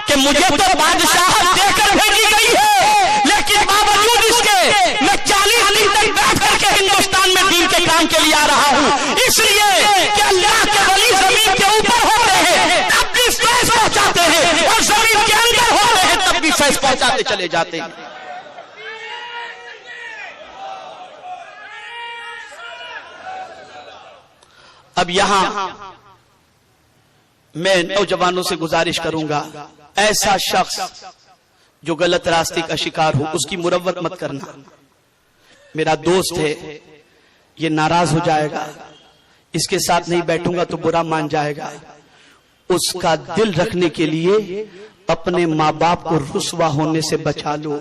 کہ مجھے تو بادشاہت دے کر بھیجی گئی ہے, لیکن باوجود اس کے میں 40 دن تک بیٹھ کر کے ہندوستان میں دین کے کام کے لیے آ رہا ہوں. اس لیے کہ اللہ کے ولی زمین کے اوپر ہوتے ہیں تب بھی فیض پہنچاتے ہیں, اور زمین کے اندر ہوتے ہیں تب بھی فیض پہنچاتے چلے جاتے ہیں. اب یہاں میں نوجوانوں سے گزارش کروں گا, ایسا شخص جو غلط راستے کا شکار ہو اس کی مروت مت کرنا. میرا دوست ہے, یہ ناراض ہو جائے گا, اس کے ساتھ نہیں بیٹھوں گا تو برا مان جائے گا. اس کا دل رکھنے کے لیے اپنے ماں باپ کو رسوا ہونے سے بچا لو.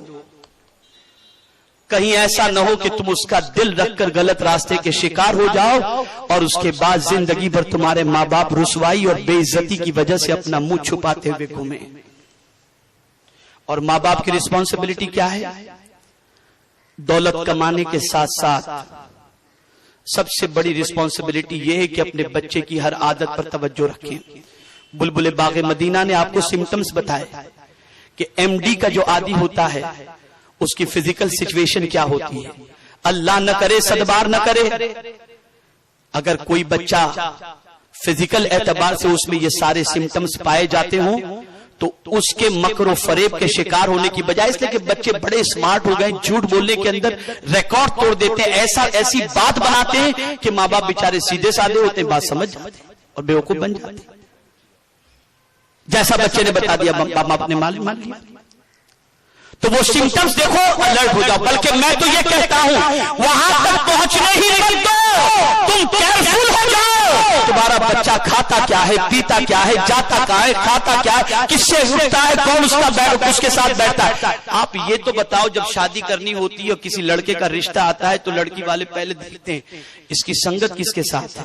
کہیں ایسا نہ ہو کہ تم اس کا دل رکھ کر غلط راستے کے شکار ہو جاؤ اور اس کے بعد زندگی بھر تمہارے ماں باپ رسوائی اور بے عزتی کی وجہ سے اپنا منہ چھپاتے ہوئے گھومیں. اور ماں باپ کی رسپانسبلٹی کیا ہے؟ دولت کمانے کے ساتھ ساتھ سب سے بڑی رسپانسبلٹی یہ ہے کہ اپنے بچے کی ہر عادت پر توجہ رکھیں. بلبل باغ مدینہ نے آپ کو سمٹمز بتائے کہ ایم ڈی کا جو عادی ہوتا ہے اس کی فزیکل سچویشن کیا ہوتی ہے. اللہ نہ کرے صدبار نہ کرے, اگر کوئی بچہ فزیکل اعتبار سے اس میں یہ سارے سمٹمز پائے جاتے ہوں تو اس کے مکر و فریب کے شکار ہونے کی بجائے, اس لیے کہ بچے بڑے سمارٹ ہو گئے, جھوٹ بولنے کے اندر ریکارڈ توڑ دیتے ہیں, ایسی بات بناتے ہیں کہ ماں باپ بیچارے سیدھے سادے ہوتے ہیں, بات سمجھ جاتے ہیں اور بیوقوف بن جاتے ہیں. جیسا بچے نے بتا دیا ماں باپ نے مان لیا. تو وہ سمٹمز دیکھو, الرٹ ہو جاؤ. بلکہ میں تو یہ کہتا ہوں وہاں تک پہنچنے ہی مت دو, تم کیئرفل ہو جاؤ. تمہارا بچہ کھاتا کیا ہے, پیتا کیا ہے, جاتا کہاں ہے, کھاتا کیا ہے, کس سے اٹھتا ہے, کون اس کے ساتھ بیٹھتا ہے. آپ یہ تو بتاؤ جب شادی کرنی ہوتی ہے اور کسی لڑکے کا رشتہ آتا ہے تو لڑکی والے پہلے دیکھتے ہیں اس کی سنگت کس کے ساتھ ہے,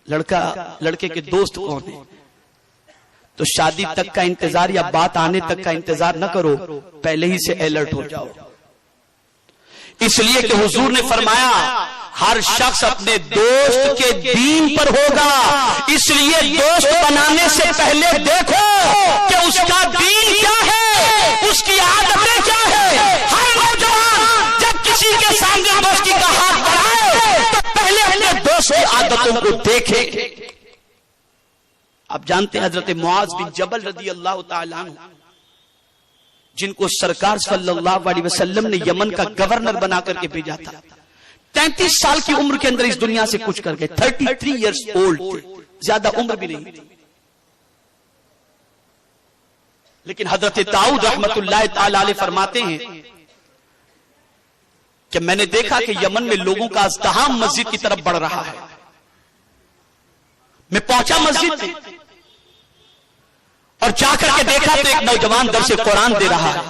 لڑکے کے دوست کون ہیں. تو شادی تک کا انتظار یا بات آنے تک کا انتظار نہ کرو, پہلے ہی سے الرٹ ہو جاؤ. اس لیے کہ حضور نے فرمایا ہر شخص اپنے دوست کے دین پر ہوگا, اس لیے دوست بنانے سے پہلے دیکھو کہ اس کا دین کیا ہے, اس کی عادتیں کیا ہے. ہر نوجوان جب کسی کے سامنے دوستی کا ہاتھ بڑھائے تو پہلے اپنے دوست کی عادتوں کو دیکھے. آپ جانتے ہیں حضرت معاذ بن جبل رضی اللہ تعالیٰ عنہ, جن کو سرکار صلی اللہ علیہ وسلم نے یمن کا گورنر بنا کر کے بھیجا تھا, 33 سال کی عمر کے اندر اس دنیا سے کچھ کر گئے, 33 ایئرز اولڈ تھے, زیادہ عمر بھی نہیں تھی. لیکن حضرت داؤد رحمت اللہ تعالی علیہ فرماتے ہیں کہ میں نے دیکھا کہ یمن میں لوگوں کا ازدحام مسجد کی طرف بڑھ رہا ہے. میں پہنچا مسجد میں اور جا کر کے دیکھا تو ایک نوجوان درس قرآن دے رہا ہے.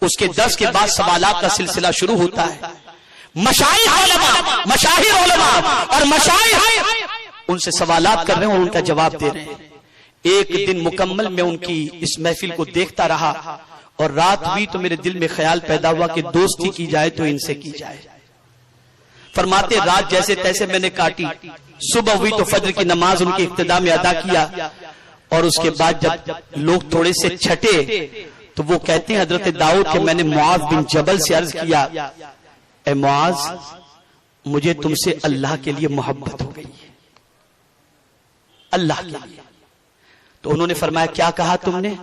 اس کے درس کے بعد سوالات کا سلسلہ شروع ہوتا ہے. مشاہیر علماء اور مشائخ ان سے سوالات کر رہے ہیں اور ان کا جواب دے رہے ہیں. ایک دن مکمل میں ان کی اس محفل کو دیکھتا رہا اور رات ہوئی تو میرے دل میں خیال پیدا ہوا کہ دوستی کی جائے تو ان سے کی جائے. فرماتے رات جیسے تیسے میں نے کاٹی, صبح ہوئی تو فجر کی نماز ان کی ابتدا میں ادا کیا, اور اس کے بعد جب لوگ تھوڑے سے چھٹے تو وہ کہتے ہیں حضرت داؤد کہ میں نے معاذ بن جبل سے عرض کیا اے معاذ مجھے تم سے اللہ کے لیے محبت ہو گئی ہے، اللہ کے لیے۔ تو انہوں نے فرمایا کیا کہا تم نے؟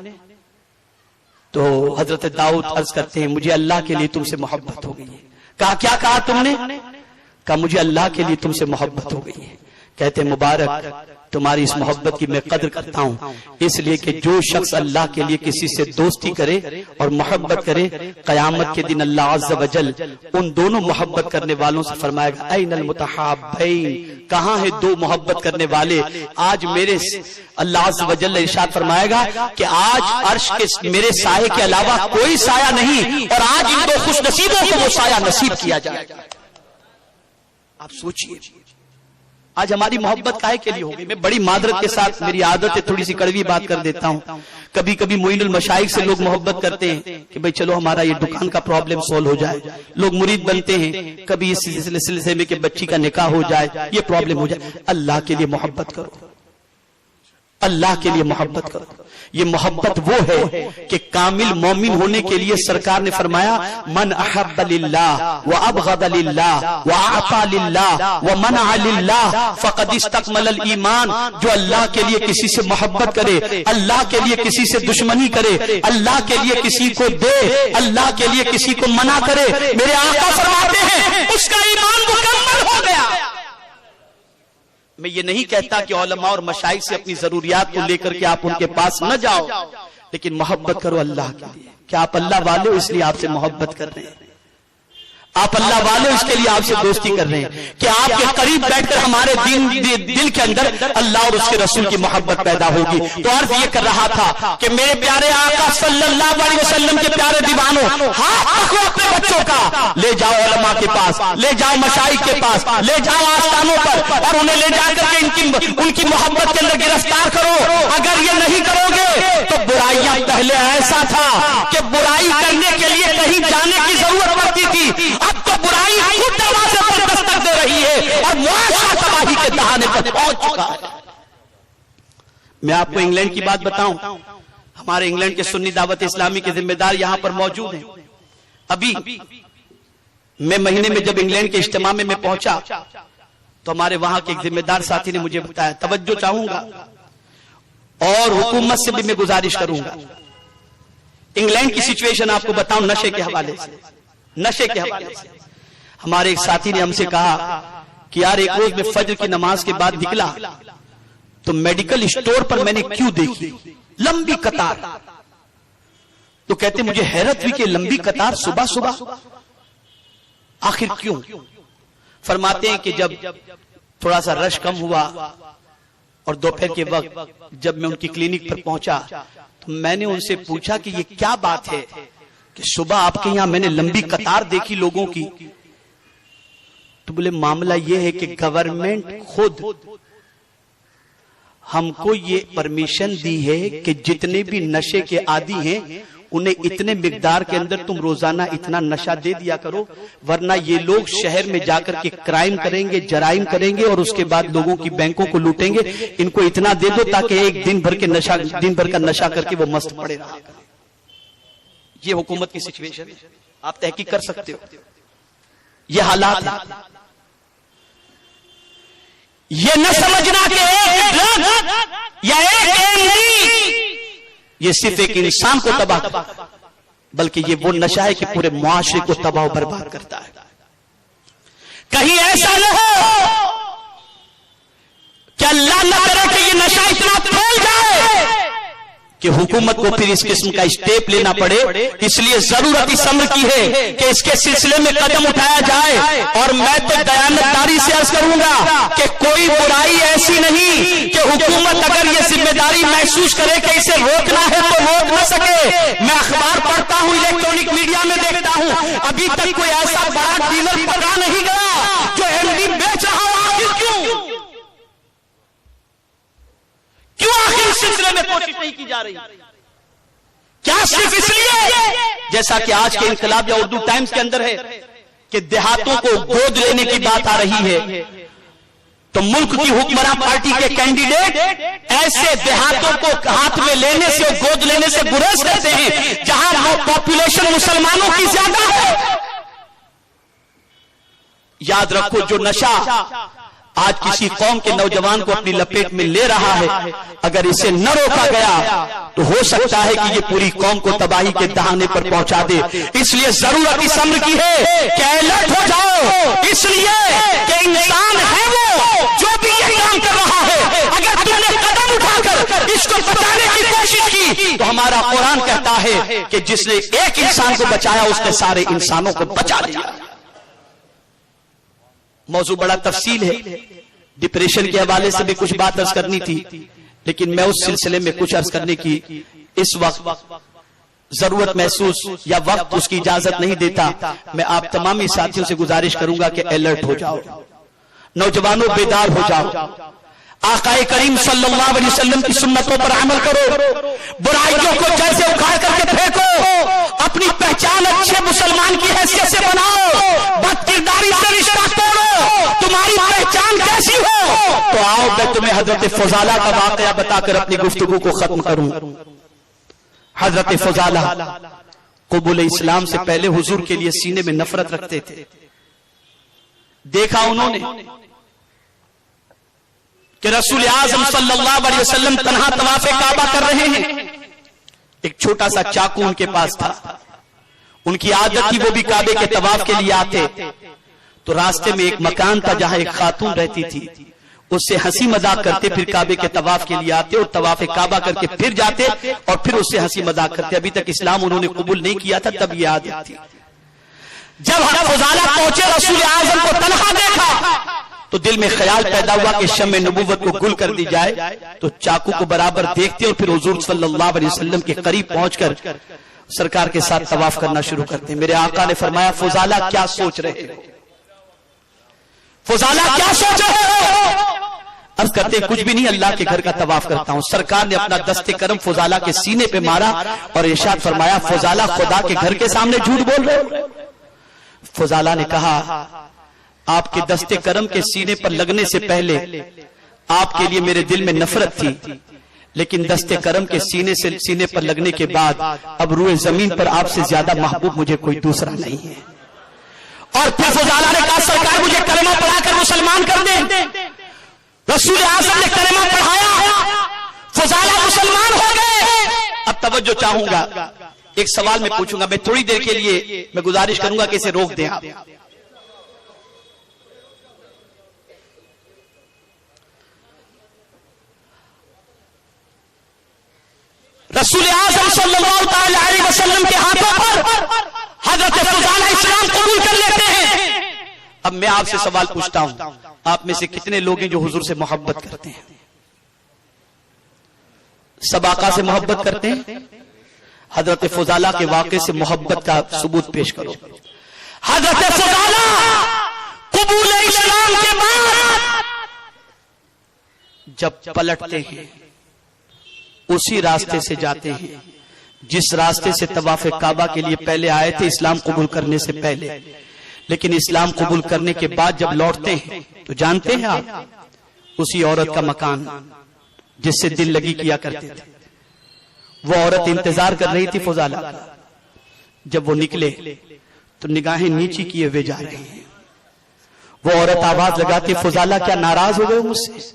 تو حضرت داؤد عرض کرتے ہیں مجھے اللہ کے لیے تم سے محبت ہو گئی ہے۔ کہا کیا کہا تم نے؟ کہا مجھے اللہ کے لیے تم سے محبت ہو گئی ہے۔ کہتے ہیں مبارک تمہاری اس محبت کی میں قدر کرتا ہوں، اس لیے کہ جو شخص اللہ کے لیے کسی سے دوستی کرے اور محبت کرے، قیامت کے دن اللہ عز و جل ان دونوں محبت کرنے والوں سے فرمائے گا این المتحابین، کہاں ہے دو محبت کرنے والے؟ آج میرے اللہ عز و جل ارشاد فرمائے گا کہ آج عرش کے میرے سائے کے علاوہ کوئی سایہ نہیں، اور آج ان دو خوش نصیبوں کو وہ سایہ نصیب کیا جائے گا۔ آپ سوچئے آج ہماری محبت کائے کے لیے ہوگی؟ میں بڑی معذرت کے ساتھ، میری عادت ہے تھوڑی سی کڑوی بات کر دیتا ہوں، کبھی کبھی معین المشائخ سے لوگ محبت کرتے ہیں کہ بھئی چلو ہمارا یہ دکان کا پرابلم سولو ہو جائے، لوگ مرید بنتے ہیں کبھی اس سلسلے میں کہ بچی کا نکاح ہو جائے، یہ پرابلم ہو جائے۔ اللہ کے لیے محبت کرو، اللہ کے لیے محبت کرو۔ یہ محبت وہ ہے کہ کامل مومن ہونے کے لیے سرکار نے فرمایا من احب للہ وابغض للہ واعطى للہ ومنع للہ فقد استکمل الایمان۔ جو اللہ کے لیے کسی سے محبت کرے، اللہ کے لیے کسی سے دشمنی کرے، اللہ کے لیے کسی کو دے، اللہ کے لیے کسی کو منع کرے، میرے آقا فرماتے ہیں اس کا ایمان مکمل ہو گیا۔ میں یہ نہیں کہتا کہ علماء اور مشائخ سے اپنی ضروریات کو لے کر کے آپ ان کے پاس نہ جاؤ، لیکن محبت کرو اللہ کے لیے۔ کہ آپ اللہ والے ہو اس لیے آپ سے محبت کر رہے ہیں، آپ اللہ والے اس کے لیے آپ سے دوستی کر رہے ہیں کہ آپ کے قریب بیٹھ کر ہمارے دل کے اندر اللہ اور اس کے رسول کی محبت پیدا ہوگی۔ تو عرض یہ کر رہا تھا کہ میرے پیارے آقا صلی اللہ علیہ وسلم کے پیارے دیوانوں، ہاتھ پکڑو اپنے بچوں کا، لے جاؤ علماء کے پاس، لے جاؤ مشائخ کے پاس، لے جاؤ آستانوں پر، اور انہیں لے جا کر کے ان کی محبت کے اندر گرفتار کرو۔ اگر یہ نہیں کرو گے تو برائیاں، پہلے ایسا تھا کہ برائی کرنے کے لیے کہیں جانے کی ضرورت پڑتی تھی، اب تو برائی خود دروازے پر دستک دے رہی ہے اور معاشرہ تباہی کے دہانے پر پہنچ چکا ہے۔ میں آپ کو انگلینڈ کی بات بتاؤں، ہمارے انگلینڈ کے سنی دعوت اسلامی کے ذمہ دار یہاں پر موجود ہیں۔ ابھی میں مہینے میں جب انگلینڈ کے اجتماع میں پہنچا تو ہمارے وہاں کے ایک ذمہ دار ساتھی نے مجھے بتایا، توجہ چاہوں گا اور حکومت سے بھی میں گزارش کروں گا، انگلینڈ کی سچویشن آپ کو بتاؤں نشے کے حوالے سے، نشے کے حوالے سے۔ ہمارے ایک ساتھی نے ہم سے کہا کہ یار ایک روز میں فجر کی نماز کے بعد نکلا تو میڈیکل اسٹور پر میں نے کیوں دیکھی لمبی قطار، تو کہتے مجھے حیرت ہوئی کہ لمبی قطار صبح صبح آخر کیوں؟ فرماتے ہیں کہ جب تھوڑا سا رش کم ہوا اور دوپہر کے وقت جب میں ان کی کلینک پر پہنچا تو میں نے ان سے پوچھا کہ یہ کیا بات ہے کہ صبح آپ کے یہاں میں نے لمبی قطار دیکھی لوگوں کی؟ تو بولے معاملہ یہ ہے کہ گورنمنٹ خود ہم کو یہ پرمیشن دی ہے کہ جتنے بھی نشے کے عادی ہیں انہیں اتنے مقدار کے اندر تم روزانہ اتنا نشہ دے دیا کرو، ورنہ یہ لوگ شہر میں جا کر کے کرائم کریں گے، جرائم کریں گے اور اس کے بعد لوگوں کی بینکوں کو لوٹیں گے، ان کو اتنا دے دو تاکہ ایک دن بھر کا نشہ کر کے وہ مست پڑے رہا۔ یہ حکومت کی سچویشن ہے، آپ تحقیق کر سکتے ہو، یہ حالات ہیں۔ یہ نہ سمجھنا کہ ایک ڈرگ یا ایک ایم یہ صرف ایک انسان کو تباہ کرتا ہے، بلکہ یہ وہ نشہ ہے کہ پورے معاشرے کو تباہ و برباد کرتا ہے۔ کہیں ایسا نہ ہو کہ اللہ نہ کرے کہ یہ نشہ اتنا پھیل جائے کہ حکومت کو پھر اس قسم کا اسٹیپ لینا پڑے۔ اس لیے ضرورت اس امر کی ہے کہ اس کے سلسلے میں قدم اٹھایا جائے، اور میں تو دیانتداری سے عرض کروں گا کہ کوئی برائی ایسی نہیں کہ حکومت اگر یہ ذمہ داری محسوس کرے کہ اسے روکنا ہے تو روک نہ سکے۔ میں اخبار پڑھتا ہوں، الیکٹرانک میڈیا میں دیکھتا ہوں، ابھی تک کوئی ایسا بڑا ڈیلر پکڑا نہیں گیا جو ہیروین بیچ رہا ہو۔ آخر کیوں آخر اس سلسلے میں کوشش نہیں کی جا رہی؟ کیا صرف اس لیے جیسا کہ آج کے انقلاب یا اردو ٹائمز کے اندر ہے کہ دیہاتوں کو گود لینے کی بات آ رہی ہے، تو ملک کی حکمراں پارٹی کے کینڈیڈیٹ ایسے دیہاتوں کو ہاتھ میں لینے سے، گود لینے سے گریز کرتے ہیں جہاں
پاپولیشن مسلمانوں کی زیادہ ہے.
یاد رکھو جو نشہ آج کسی قوم کے نوجوان کو اپنی لپیٹ میں لے رہا ہے، اگر اسے نہ روکا گیا تو ہو سکتا ہے کہ یہ پوری قوم کو تباہی کے دہانے پر پہنچا دے. اس لیے ضرورت اس امر کی ہے کہ الرٹ ہو جاؤ، اس لیے کہ انسان ہے وہ جو بھی یہ کام کر رہا ہے. اگر تم نے قدم اٹھا کر اس کو بچانے کی کوشش کی تو ہمارا قرآن کہتا ہے کہ جس نے ایک انسان کو بچایا اس نے سارے انسانوں کو بچا لیا. موضوع بڑا تفصیل ہے، ڈپریشن کے حوالے سے بھی کچھ بات عرض کرنی تھی، لیکن میں اس سلسلے میں کچھ عرض کرنے کی اس وقت ضرورت محسوس یا وقت اس کی اجازت نہیں دیتا. میں آپ تمامی ساتھیوں سے گزارش کروں گا کہ الرٹ ہو جاؤ، نوجوانوں بیدار ہو جاؤ، آقا کریم صلی اللہ علیہ وسلم کی سنتوں پر عمل کرو، برائیوں کو جیسے اکھاڑ کر کے پھینکو، اپنی پہچان اچھے مسلمان کی حیثیت سے بناؤ، بد کرداری سے رشتہ توڑو. تمہاری پہچان کیسی ہو؟ تو آؤ میں تمہیں حضرت فضالہ کا واقعہ بتا کر اپنی گفتگو کو ختم کروں. حضرت فضالہ قبول اسلام سے پہلے حضور کے لیے سینے میں نفرت رکھتے تھے. دیکھا انہوں نے کہ رسول اعظم صلی اللہ علیہ وسلم تنہا طواف کعبہ کر رہے ہیں، ایک چھوٹا سا چاقو ان کے پاس تھا. ان کی عادت تھی وہ بھی کعبے کے طواف کے لیے آتے تو راستے میں ایک مکان تھا جہاں ایک خاتون رہتی تھی، اس سے ہنسی مذاق کرتے، پھر کعبے کے طواف کے لیے آتے اور طواف کعبہ کر کے پھر جاتے اور پھر اس سے ہنسی مذاق کرتے. ابھی تک اسلام انہوں نے قبول نہیں کیا تھا، تب یہ عادت تھی. جب فضالہ پہنچے رسول اعظم کو تنہا دیکھا تو دل میں خیال پیدا ہوا کہ شمع نبوت کو گل کر دی جائے. تو چاقو کو برابر دیکھتے اور پھر حضور صلی اللہ علیہ وسلم کے قریب پہنچ کر سرکار کے ساتھ طواف کرنا شروع کرتے. میرے آقا نے فرمایا فضالہ کیا سوچ رہے ہو؟ فضالہ کیا سوچ رہے ہو؟ عرض کرتے کچھ بھی نہیں، اللہ کے گھر کا طواف کرتا ہوں. سرکار نے اپنا دست کرم فضالہ کے سینے پہ مارا اور ارشاد فرمایا فضالہ خدا کے گھر کے سامنے جھوٹ بول رہے ہو؟ فضالہ نے کہا آپ کے دست کرم کے سینے پر لگنے سے پہلے آپ کے لیے میرے دل میں نفرت تھی، لیکن دست کرم کے سینے پر لگنے کے بعد اب روئے زمین پر آپ سے زیادہ محبوب مجھے کوئی دوسرا نہیں ہے. اور پھر فضالہ نے کہا سرکار مجھے کلمہ پڑھا کر مسلمان کر دیں. رسول اعظم نے کلمہ پڑھایا، فضالہ مسلمان ہو گئے. اب توجہ چاہوں گا، ایک سوال میں پوچھوں گا، میں تھوڑی دیر کے لیے میں گزارش کروں گا کہ اسے روک دیں آپ. رسول اعظم صلی اللہ تعالی علیہ وسلم کے ہاتھوں پر حضرت فضالہ اسلام قبول کر لیتے ہیں. اب میں آپ سے سوال پوچھتا ہوں، آپ میں سے کتنے لوگ ہیں جو حضور سے محبت کرتے ہیں؟ سب آقا سے محبت کرتے ہیں؟ حضرت فضالہ کے واقعے سے محبت کا ثبوت پیش کرو. حضرت فضالہ قبول اسلام کے بعد جب پلٹتے ہیں اسی راستے سے جاتے ہیں جس راستے سے طواف کعبہ کے لیے پہلے آئے تھے اسلام قبول کرنے سے پہلے. لیکن اسلام قبول کرنے کے بعد جب لوٹتے ہیں تو جانتے ہیں آپ اسی عورت کا مکان جس سے دل لگی کیا کرتے تھے. وہ عورت انتظار کر رہی تھی فضالہ کا. جب وہ نکلے تو نگاہیں نیچی کیے ہوئے جا رہے ہیں. وہ عورت آواز لگاتی فضالہ کیا ناراض ہو گئے مجھ سے؟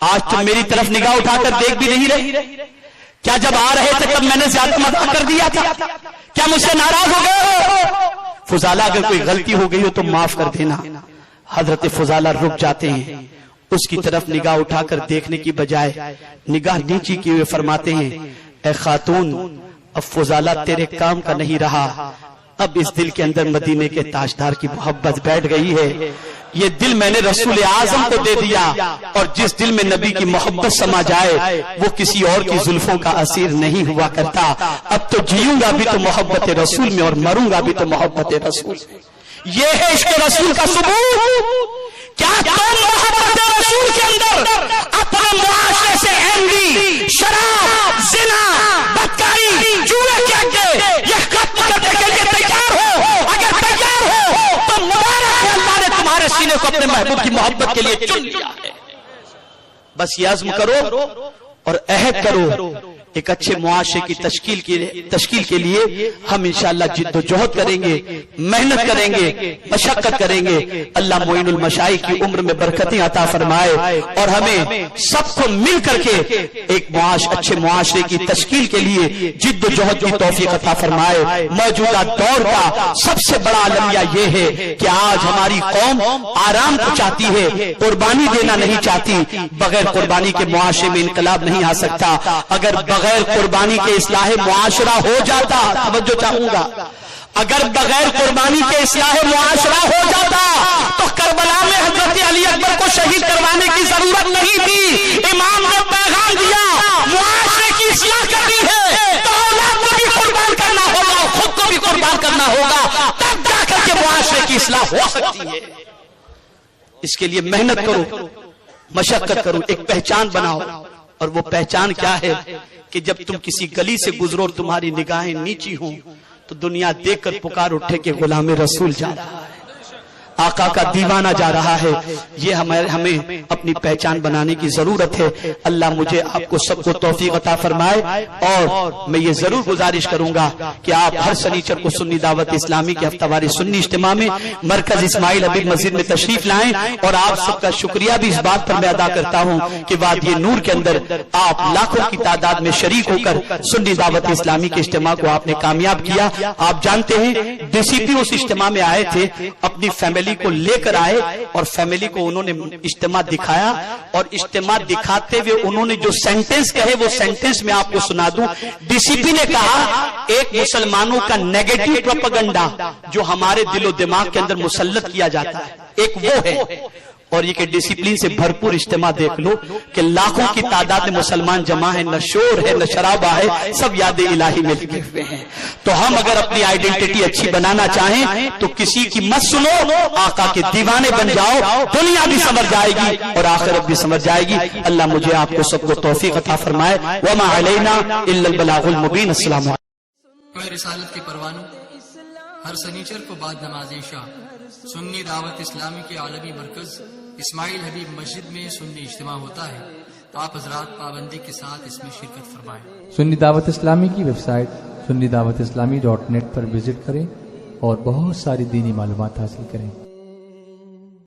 آج تم میری طرف نگاہ اٹھا کر دیکھ بھی نہیں رہی؟ کیا جب آ رہے تھے تب میں نے زیادہ مذاق کر دیا تھا؟ کیا مجھ سے ناراض ہو گئے؟ فضالہ اگر کوئی غلطی ہو گئی ہو تو معاف کر دینا. حضرت فضالہ رک جاتے ہیں، اس کی طرف نگاہ اٹھا کر دیکھنے کی بجائے نگاہ نیچی کیے ہوئے فرماتے ہیں اے خاتون اب فضالہ تیرے کام کا نہیں رہا، اب اس دل کے اندر مدینے کے تاجدار کی محبت بیٹھ گئی ہے. یہ دل میں نے رسول اعظم کو دے دیا، اور جس دل میں نبی کی محبت سما جائے وہ کسی اور کی زلفوں کا اسیر نہیں ہوا کرتا. اب تو جیوں گا بھی تو محبت رسول میں اور مروں گا بھی تو محبت رسول میں. یہ ہے عشق رسول کا ثبوت. کیا تم محبت رسول کے اندر اپنے معاشرے سے احمدی، شراب، زنا، بدکاری، جوئے کے اڈے یہ ختم کرنے کے لیے تیار ہو؟ اگر تیار ہو تو مبارک ہے، اللہ نے تمہارے سینے کو اپنے محبوب کی محبت کے لیے چن لیا ہے. بس یہ عزم کرو اور عہد کرو ایک اچھے معاشرے کی تشکیل کے لیے ہم انشاءاللہ جد و جہد کریں گے، محنت کریں گے، مشقت کریں گے۔ اللہ معین المشائخ کی عمر میں برکتیں عطا فرمائے اور ہمیں سب کو مل کر کے ایک اچھے معاشرے کی تشکیل کے لیے جد و جہد کی توفیق عطا فرمائے۔ موجودہ دور کا سب سے بڑا المیہ یہ ہے کہ آج ہماری قوم آرام کو چاہتی ہے، قربانی دینا نہیں چاہتی۔ بغیر قربانی کے معاشرے میں انقلاب نہیں آ سکتا۔ اگر بغیر قربانی کے اصلاح معاشرہ ہو جاتا، توجہ چاہوں گا، اگر بغیر قربانی کے اصلاح معاشرہ ہو جاتا تو کربلا میں حضرت علی اکبر کو شہید کروانے کی ضرورت نہیں تھی۔ امام نے پیغام دیا معاشرے کی اصلاح کرنی ہے تو اولاد کو بھی قربان کرنا ہوگا، خود کو بھی قربان کرنا ہوگا، تب جا کر کے معاشرے کی اصلاح ہو سکتی ہے۔ اس کے لیے محنت کرو، مشقت کرو، ایک پہچان بناؤ۔ اور وہ پہچان کیا ہے کہ جب تم کسی گلی سے گزرو اور تمہاری نگاہیں نیچی ہوں تو دنیا دیکھ کر پکار اٹھے کہ غلام رسول جا رہا ہے، آقا کا دیوانہ جا رہا ہے۔ یہ ہمیں اپنی پہچان بنانے کی ضرورت ہے۔ اللہ مجھے آپ کو سب کو توفیق عطا فرمائے۔ اور میں یہ ضرور گزارش کروں گا کہ آپ ہر سنیچر کو سنی دعوت اسلامی کے ہفتہ واری سنی اجتماع میں مرکز اسماعیل حبیب مسجد میں تشریف لائیں۔ اور آپ سب کا شکریہ بھی اس بات پر میں ادا کرتا ہوں کہ وادی نور کے اندر آپ لاکھوں کی تعداد میں شریک ہو کر سنی دعوت اسلامی کے اجتماع کو آپ نے کامیاب کیا۔ آپ جانتے ہیں ڈی سی پی اس اجتماع میں آئے تھے، اپنی فیملی کو لے کر آئے اور فیملی کو انہوں نے اجتماع دکھایا، اور اجتماع دکھاتے ہوئے انہوں نے جو سینٹنس کہے وہ سینٹنس میں آپ کو سنا دوں۔ ڈی سی پی نے کہا ایک مسلمانوں کا نیگیٹو پروپیگنڈا جو ہمارے دل و دماغ کے اندر مسلط کیا جاتا ہے، ایک وہ ہے، اور یہ کہ ڈسپلن سے بھرپور اجتماع دیکھ لو کہ لاکھوں کی تعداد میں مسلمان جمع ہے، نہ شور ہے نہ شرابہ ہے، سب یاد الہی میں لگے ہوئے ہیں۔ تو ہم اگر اپنی آئیڈینٹی اچھی بنانا چاہیں تو کسی کی مت سنو، آقا کے دیوانے بن جاؤ، دنیا بھی سمجھ جائے گی اور آخرت بھی سمجھ جائے گی۔ اللہ مجھے آپ کو سب کو توفیق عطا فرمائے۔ وما علینا الا البلاغ المبین۔ السلام علیکم۔
رسالت کے پروانوں ہر سنیچر کو بعد نماز عشاء سنی دعوت اسلامی کے عالمی مرکز اسماعیل حبیب مسجد میں سنی اجتماع ہوتا ہے، تو آپ حضرات پابندی کے ساتھ اس میں شرکت فرمائیں۔
سنی دعوت اسلامی کی ویب سائٹ سنی دعوت اسلامی .net پر وزٹ کریں اور بہت ساری دینی معلومات حاصل کریں۔